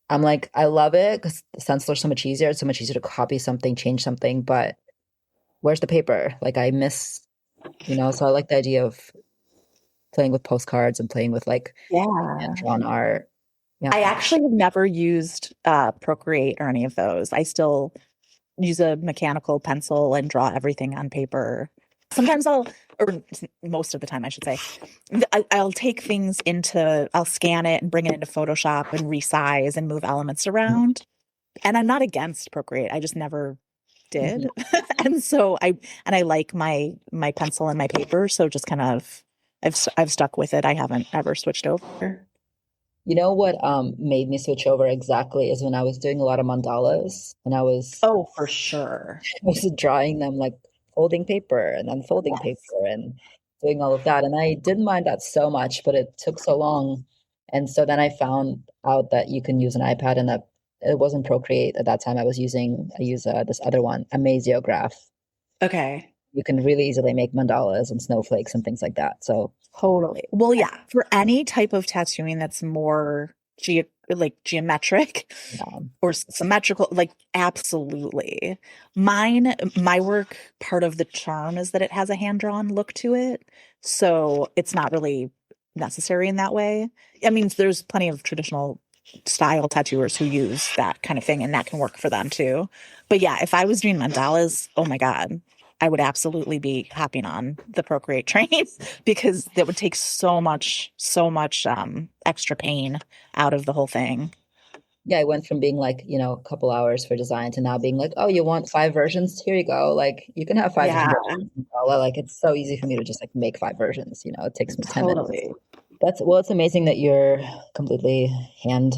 I'm like, I love it because the stencils are so much easier. It's so much easier to copy something, change something, but where's the paper? Like I miss, so I like the idea of playing with postcards and playing with like Yeah. hand-drawn art. Yeah. I actually have never used Procreate or any of those. I still use a mechanical pencil and draw everything on paper. Sometimes or most of the time, I should say, I'll take things I'll scan it and bring it into Photoshop and resize and move elements around. And I'm not against Procreate. I just never did. Mhm. And so I like my pencil and my paper. So just kind of, I've stuck with it. I haven't ever switched over. You know what made me switch over exactly is when I was doing a lot of mandalas and I was Oh, for sure. I was drawing them like folding paper and unfolding Yes. paper and doing all of that. And I didn't mind that so much, but it took so long. And so then I found out that you can use an iPad and that it wasn't Procreate at that time. I use this other one, Amaziograph. Okay. You can really easily make mandalas and snowflakes and things like that. So Totally. Well, yeah, for any type of tattooing that's more like geometric yeah. or symmetrical, like absolutely. My work, part of the charm is that it has a hand-drawn look to it. So it's not really necessary in that way. I mean, there's plenty of traditional style tattooers who use that kind of thing, and that can work for them too. But yeah, if I was doing mandalas, oh my God, I would absolutely be hopping on the Procreate train because that would take so much extra pain out of the whole thing. Yeah, I went from being like, a couple hours for design to now being like, oh, you want 5 versions? Here you go. Like you can have five Yeah, different versions. Like it's so easy for me to just like make 5 versions. It takes me 10 minutes. totally. It's amazing that you're completely hand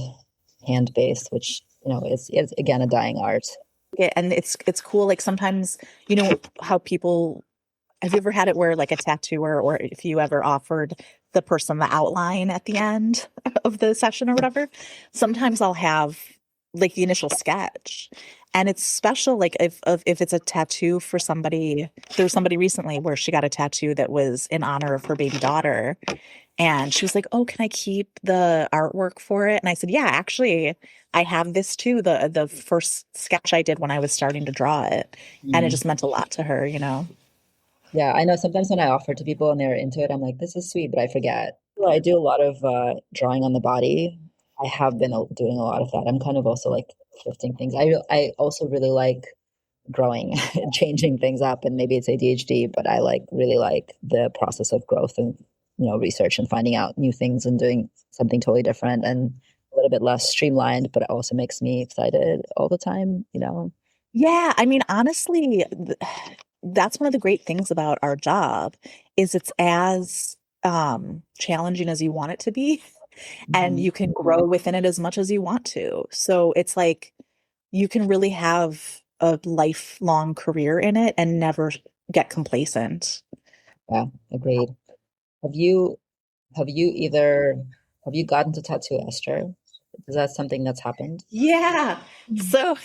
based, which, is again a dying art. Yeah, and it's cool. Like sometimes, how people have you ever had it where like a tattooer, or if you ever offered the person the outline at the end of the session or whatever, sometimes I'll have like the initial sketch. And it's special, like if it's a tattoo for somebody, there was somebody recently where she got a tattoo that was in honor of her baby daughter. And she was like, "Oh, can I keep the artwork for it?" And I said, "Yeah, actually, I have this too, the first sketch I did when I was starting to draw it." And it Mm. just meant a lot to her. Yeah, I know sometimes when I offer to people and they're into it, I'm like, this is sweet, but I forget. Well, I do a lot of drawing on the body. I have been doing a lot of that. I'm kind of also like shifting things. I also really like growing, changing things up, and maybe it's ADHD, but I really like the process of growth and research and finding out new things and doing something totally different and a little bit less streamlined, but it also makes me excited all the time. Yeah, I mean, honestly, that's one of the great things about our job is it's as challenging as you want it to be, and Mhm. you can grow within it as much as you want to. So it's like you can really have a lifelong career in it and never get complacent. Yeah, agreed. Have you have you either have you gotten to tattoo Esther? Is that something that's happened? Yeah. So,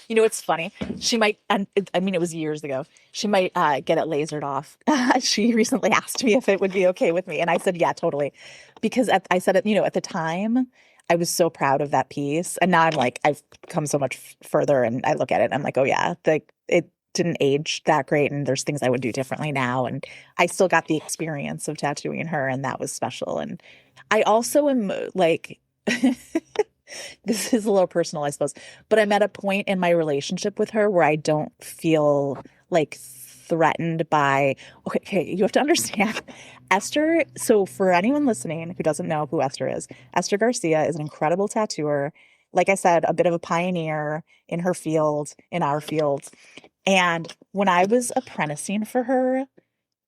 it's funny. She might, and I mean, it was years ago. She might get it lasered off. She recently asked me if it would be okay with me, and I said, yeah, totally. Because I said it, at the time, I was so proud of that piece, and now I'm like, I've come so much further, and I look at it, and I'm like, oh yeah, it didn't age that great, and there's things I would do differently now, and I still got the experience of tattooing her, and that was special. And I also am like. This is a little personal, I suppose, but I'm at a point in my relationship with her where I don't feel like threatened by, okay, you have to understand Esther. So for anyone listening who doesn't know who Esther is, Esther Garcia is an incredible tattooer. Like I said, a bit of a pioneer in her field, in our field. And when I was apprenticing for her,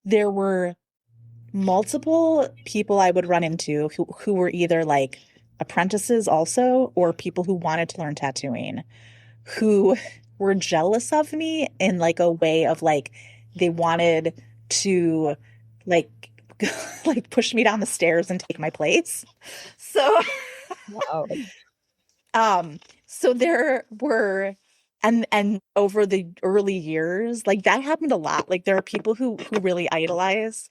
there were multiple people I would run into who were either like apprentices also or people who wanted to learn tattooing who were jealous of me in like a way of like they wanted to like like push me down the stairs and take my place. So Wow. um so there were And over the early years, like that happened a lot. Like there are people who really idolize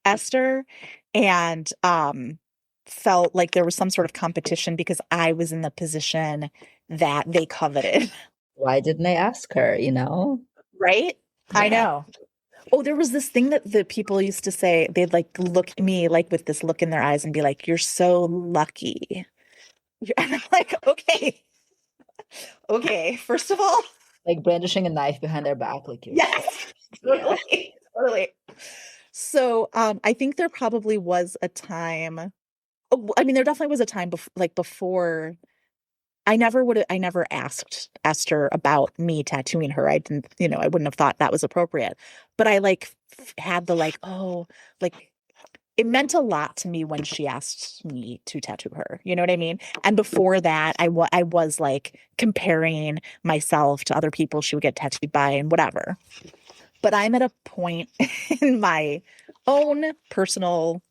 Esther and felt like there was some sort of competition because I was in the position that they coveted. Why didn't they ask her, you know? Right? I Yeah. know. Oh, there was this thing that the people used to say, they'd like look at me like with this look in their eyes and be like, "You're so lucky." And I'm like, okay, okay, first of all, Like brandishing a knife behind their back, like you're so, yes, yeah. totally, totally. So, I think there probably was a time. I mean, there definitely was a time before. I never asked Esther about me tattooing her. I didn't, I wouldn't have thought that was appropriate. But I like had the like, oh, like it meant a lot to me when she asked me to tattoo her. You know what I mean? And before that, I was like comparing myself to other people she would get tattooed by and whatever. But I'm at a point in my own personal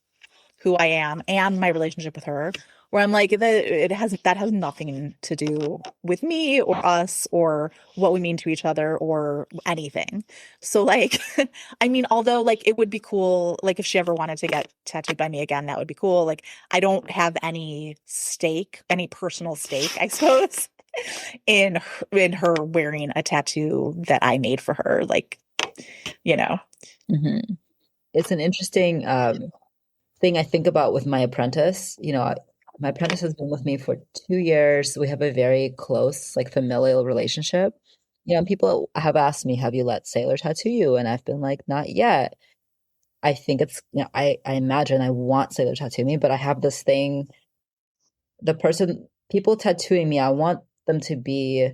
who I am and my relationship with her, where I'm like, that has nothing to do with me or us or what we mean to each other or anything. So like, I mean, although like it would be cool, like if she ever wanted to get tattooed by me again, that would be cool. Like I don't have any stake, any personal stake, I suppose, in her wearing a tattoo that I made for her. Like, you know. Mm-hmm. It's an interesting thing I think about with my apprentice. My apprentice has been with me for 2 years. We have a very close, like familial relationship. People have asked me, have you let Sailor tattoo you? And I've been like, not yet. I think I imagine I want Sailor to tattoo me, but I have this thing, people tattooing me, I want them to be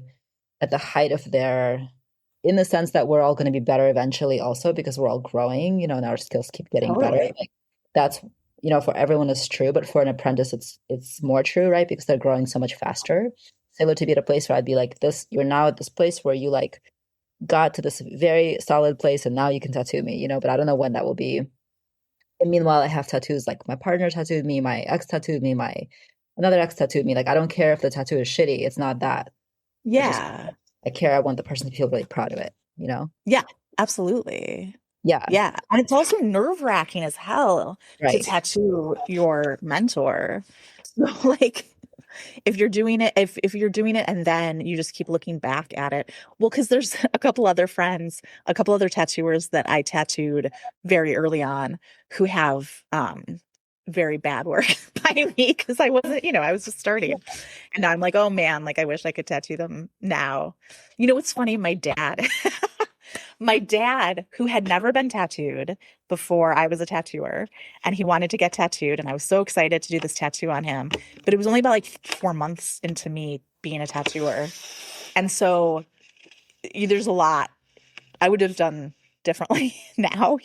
at the height of in the sense that we're all going to be better eventually also because we're all growing, and our skills keep getting better. Totally. Like that's, for everyone it's true, but for an apprentice, it's more true, right? Because they're growing so much faster. Sailor to be at a place where I'd be like, you're now at this place where you like got to this very solid place and now you can tattoo me, but I don't know when that will be. And meanwhile, I have tattoos, like my partner tattooed me, my ex tattooed me, another ex tattooed me. Like I don't care if the tattoo is shitty. It's not that. Yeah. I care. I want the person to feel really proud of it. Yeah, absolutely. Yeah. Yeah. And it's also nerve-wracking as hell to Right. tattoo your mentor. So like if you're doing it, if you're doing it and then you just keep looking back at it. Well, because there's a couple other tattooers that I tattooed very early on who have very bad work by me because I wasn't, I was just starting. And now I'm like, oh man, like I wish I could tattoo them now. What's funny? My dad, who had never been tattooed before I was a tattooer, and he wanted to get tattooed, and I was so excited to do this tattoo on him, but it was only about like 4 months into me being a tattooer. And so there's a lot I would have done differently now,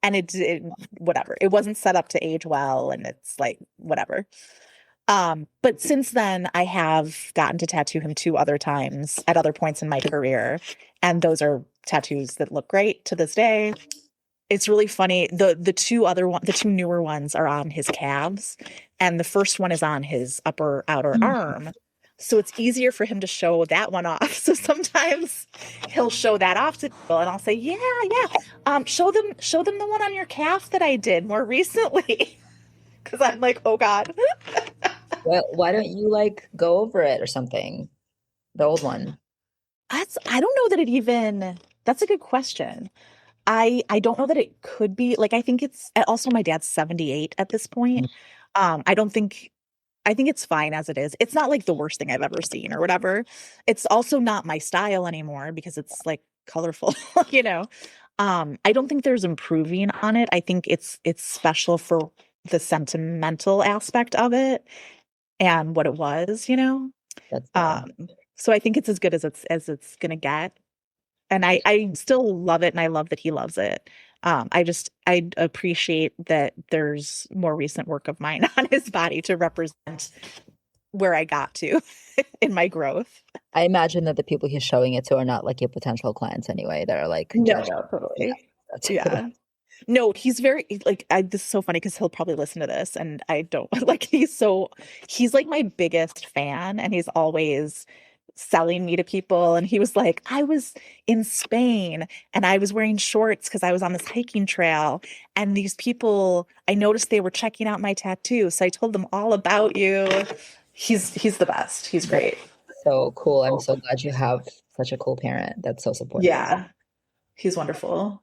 and whatever. It wasn't set up to age well, and it's like, whatever. But since then, I have gotten to tattoo him 2 other times at other points in my career. And those are tattoos that look great to this day. It's really funny. The two newer ones are on his calves, and the first one is on his upper outer arm. So it's easier for him to show that one off. So sometimes he'll show that off to people, and I'll say, "Yeah, yeah, show them the one on your calf that I did more recently." Because I'm like, oh God. Well, why don't you like go over it or something? The old one. I don't know that it even, that's a good question. I don't know that it could be like, I think it's also my dad's 78 at this point. I think it's fine as it is. It's not like the worst thing I've ever seen or whatever. It's also not my style anymore because it's like colorful, I don't think there's improving on it. I think it's special for the sentimental aspect of it and what it was. That's So I think it's as good as it's gonna get. And I still love it and I love that he loves it. I appreciate that there's more recent work of mine on his body to represent where I got to in my growth. I imagine that the people he's showing it to are not like your potential clients anyway. They're like, no, totally. Yeah. No, he's very like this is so funny because he'll probably listen to this and I don't like he's like my biggest fan and he's always selling me to people. And he was like, I was in Spain and I was wearing shorts because I was on this hiking trail. And these people, I noticed they were checking out my tattoo. So I told them all about you. He's the best. He's great. So cool. I'm so glad you have such a cool parent that's so supportive. Yeah, he's wonderful.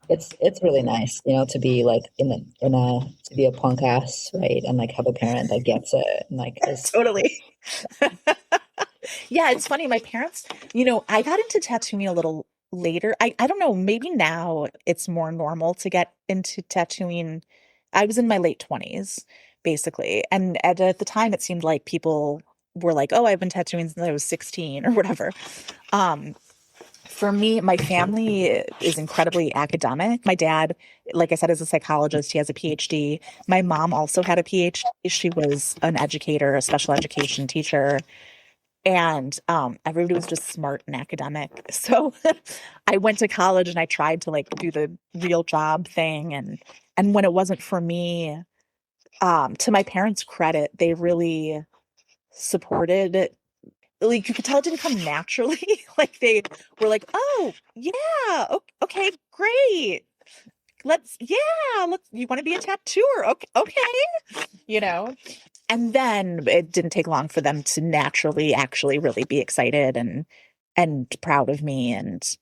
It's really nice, you know, to be like to be a punk ass, right? And like have a parent that gets it and like is Totally. Yeah, it's funny. My parents, I got into tattooing a little later. I don't know, maybe now it's more normal to get into tattooing. I was in my late 20s, basically. And at the time, it seemed like people were like, oh, I've been tattooing since I was 16 or whatever. Um, for me, my family is incredibly academic. My dad, like I said, is a psychologist. He has a PhD. My mom also had a PhD. She was an educator, a special education teacher. And everybody was just smart and academic. So I went to college and I tried to like do the real job thing. And when it wasn't for me, to my parents' credit, they really supported it. Like you could tell it didn't come naturally. Like they were like, oh yeah, okay, great. You want to be a tattooer? Okay, okay. You know, and then it didn't take long for them to naturally actually really be excited and proud of me. And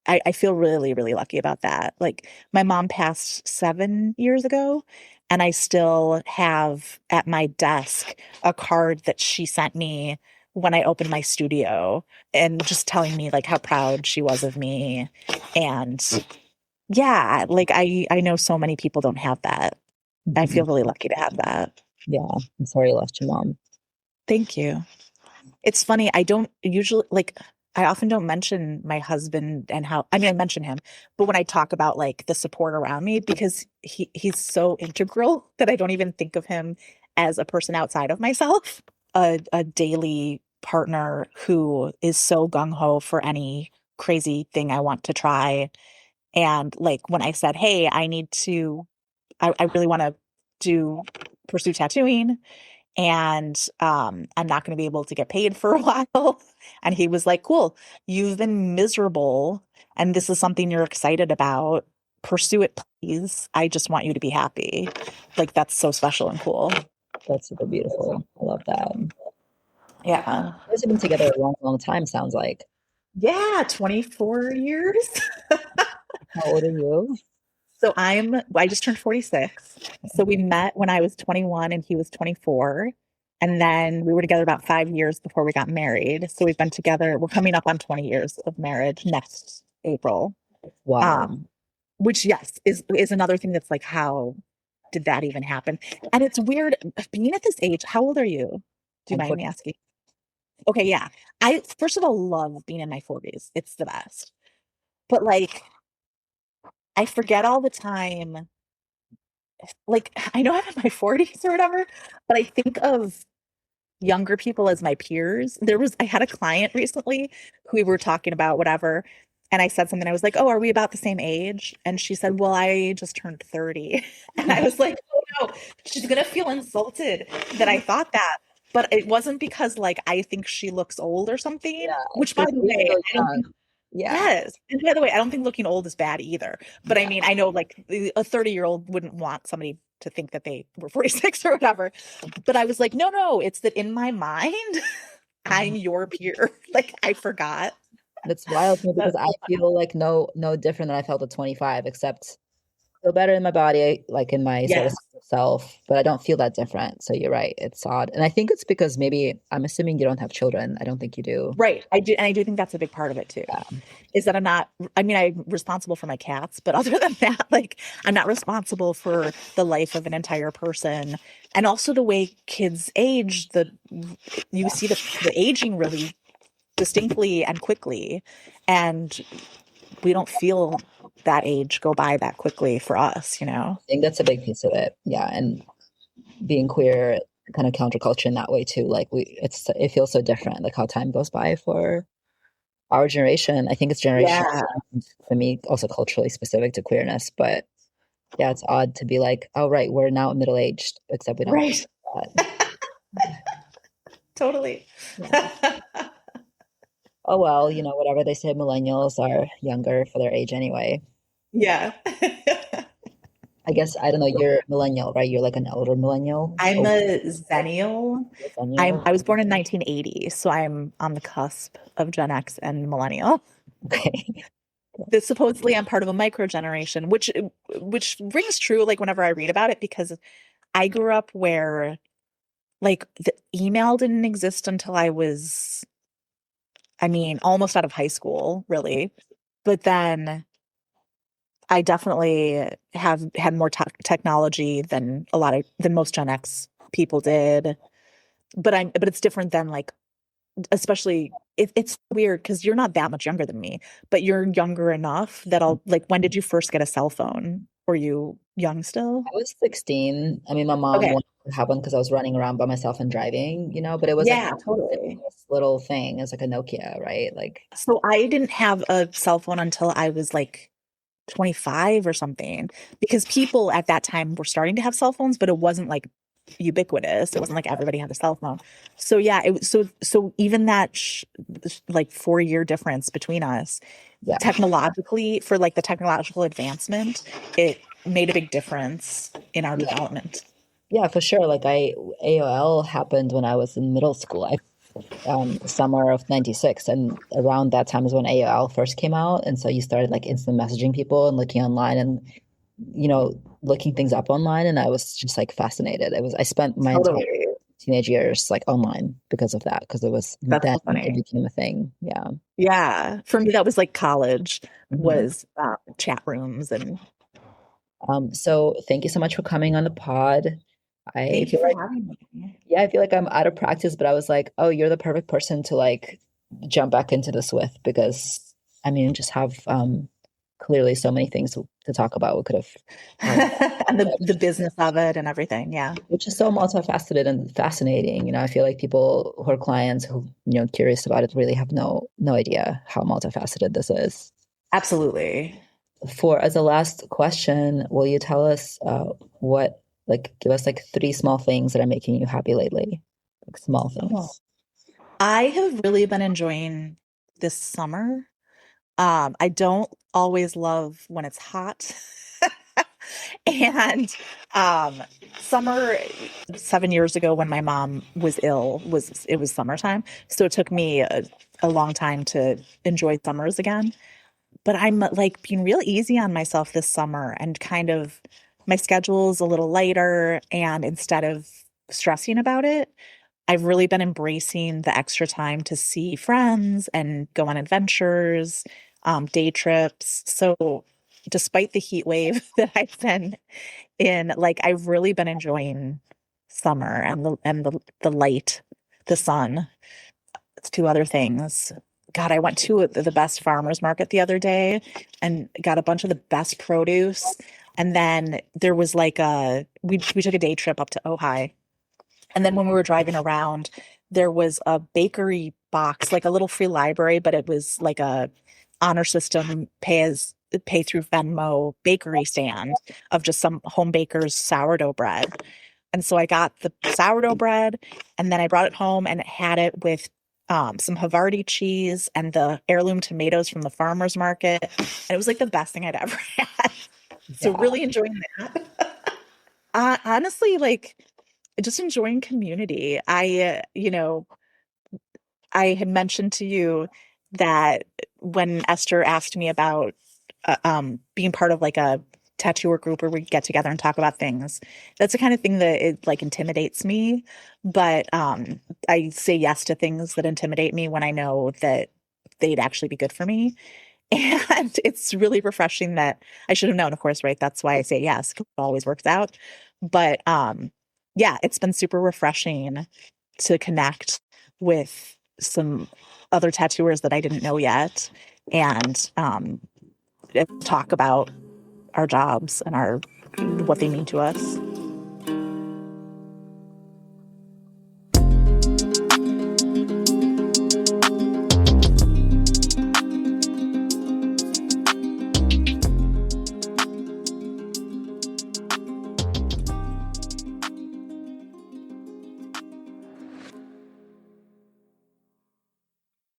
I feel really, really lucky about that. Like my mom passed 7 years ago, and I still have at my desk a card that she sent me when I opened my studio and just telling me like how proud she was of me. And yeah, like I know so many people don't have that. I feel really lucky to have that. Yeah, I'm sorry you lost your mom. Thank you. It's funny, I don't usually like I often don't mention my husband and how I mean I mention him, but when I talk about like the support around me because he's so integral that I don't even think of him as a person outside of myself, a daily partner who is so gung ho for any crazy thing I want to try. And like when I said, "Hey, I really want to do pursue tattooing and I'm not going to be able to get paid for a while." And he was like, cool, you've been miserable and this is something you're excited about. Pursue it, please. I just want you to be happy. Like, that's so special and cool. That's super beautiful. I love that. Yeah. You guys have been together a long, long time, sounds like. Yeah, 24 years. How old are you? So I just turned 46. So we met when I was 21 and he was 24. And then we were together about 5 years before we got married. So we've been together, we're coming up on 20 years of marriage next April. Wow. Which yes, is another thing that's like, how did that even happen? And it's weird being at this age. How old are you? Do you mind me asking? Okay, yeah. I first of all love being in my 40s. It's the best. But like I forget all the time. Like I know I'm in my 40s or whatever, but I think of younger people as my peers. I had a client recently who we were talking about whatever, and I said something. I was like, "Oh, are we about the same age?" And she said, "Well, I just turned 30." And I was like, "Oh no, she's gonna feel insulted that I thought that." But it wasn't because like I think she looks old or something, Yeah, which by the way, really I don't think yeah. yes. And by the way, I don't think looking old is bad either. But I mean, I know like a 30-year-old wouldn't want somebody to think that they were 46 or whatever. But I was like, no, it's that in my mind, I'm your peer. Like I forgot. It's wild to me because I feel like no different than I felt at 25, except I feel better in my body, like in my sort of Yeah. self, but I don't feel that different. So you're right. It's odd. And I think it's because maybe I'm assuming you don't have children. I don't think you do. Right. I do. And I do think that's a big part of it too. Yeah. Is that I'm responsible for my cats, but other than that, like I'm not responsible for the life of an entire person. And also the way kids age, you see the aging really distinctly and quickly. And we don't feel that age go by that quickly for us, you know? I think that's a big piece of it. Yeah. And being queer, kind of counterculture in that way too. Like it feels so different, like how time goes by for our generation. I think it's generation for me, also culturally specific to queerness. But yeah, it's odd to be like, oh right, we're now middle aged, except we don't. Right. Totally. Yeah. Oh, well, you know, whatever they say, millennials are younger for their age anyway. Yeah. I guess, I don't know, you're a millennial, right? You're like an older millennial. I'm Oh, a Zennial. Zennial. I was born in 1980, so I'm on the cusp of Gen X and millennial. Okay. That supposedly I'm part of a micro generation, which rings true like whenever I read about it because I grew up where like the email didn't exist until I was, I mean, almost out of high school, really. But then I definitely have had more technology than than most Gen X people did. But it's different than like, especially it's weird because you're not that much younger than me, but you're younger enough that I'll like, when did you first get a cell phone? Were you young still? I was 16. I mean, my mom Okay. wanted it to happen because I was running around by myself and driving, you know, but it was like Yeah, totally. this little thing. It's like a Nokia, right? Like, So I didn't have a cell phone until I was like 25 or something because people at that time were starting to have cell phones, but it wasn't like ubiquitous. It wasn't like everybody had a cell phone. So yeah, so even that like 4 year difference between us yeah. technologically for like the technological advancement, it made a big difference in our Yeah. development. Yeah, for sure. Like AOL happened when I was in middle school. Summer of 96, and around that time is when AOL first came out, and so you started like instant messaging people and looking online and you know looking things up online, and I was just like fascinated. I spent my entire Totally. teenage years like online because of that, because it was That's then so it funny. became a thing. Yeah. Yeah. For me, that was like college Mhm. was chat rooms and So thank you so much for coming on the pod. I thank you feel for like, having me. yeah, I feel like I'm out of practice, but I was like, oh, you're the perfect person to like jump back into this with, because I mean, just have clearly so many things to talk about. We could have, And the business of it and everything. Yeah. which is so multifaceted and fascinating. You know, I feel like people who are clients who, you know, curious about it really have no idea how multifaceted this is. Absolutely. For as a last question, will you tell us what, like, give us like three small things that are making you happy lately? Like small Oh. things. I have really been enjoying this summer. I don't always love when it's hot. And summer 7 years ago when my mom was ill was it was summertime. So it took me a long time to enjoy summers again. But I'm like being real easy on myself this summer and kind of my schedule's a little lighter and instead of stressing about it, I've really been embracing the extra time to see friends and go on adventures, day trips. So despite the heat wave that I've been in, like I've really been enjoying summer and the light, the sun. It's two other things. God, I went to the best farmers market the other day and got a bunch of the best produce. And then there was like we took a day trip up to Ojai. And then when we were driving around, there was a bakery box, like a little free library, but it was like a honor system pay through Venmo bakery stand of just some home baker's sourdough bread. And so I got the sourdough bread and then I brought it home and it had it with some Havarti cheese and the heirloom tomatoes from the farmer's market. And it was like the best thing I'd ever had. So Yeah. really enjoying that. Honestly, like just enjoying community. I had mentioned to you that when Esther asked me about being part of like a tattooer group where we get together and talk about things, that's the kind of thing that it like intimidates me. But I say yes to things that intimidate me when I know that they'd actually be good for me. And it's really refreshing that I should have known, of course, right? That's why I say yes, 'cause it always works out. But yeah, it's been super refreshing to connect with some other tattooers that I didn't know yet and talk about our jobs and our what they mean to us.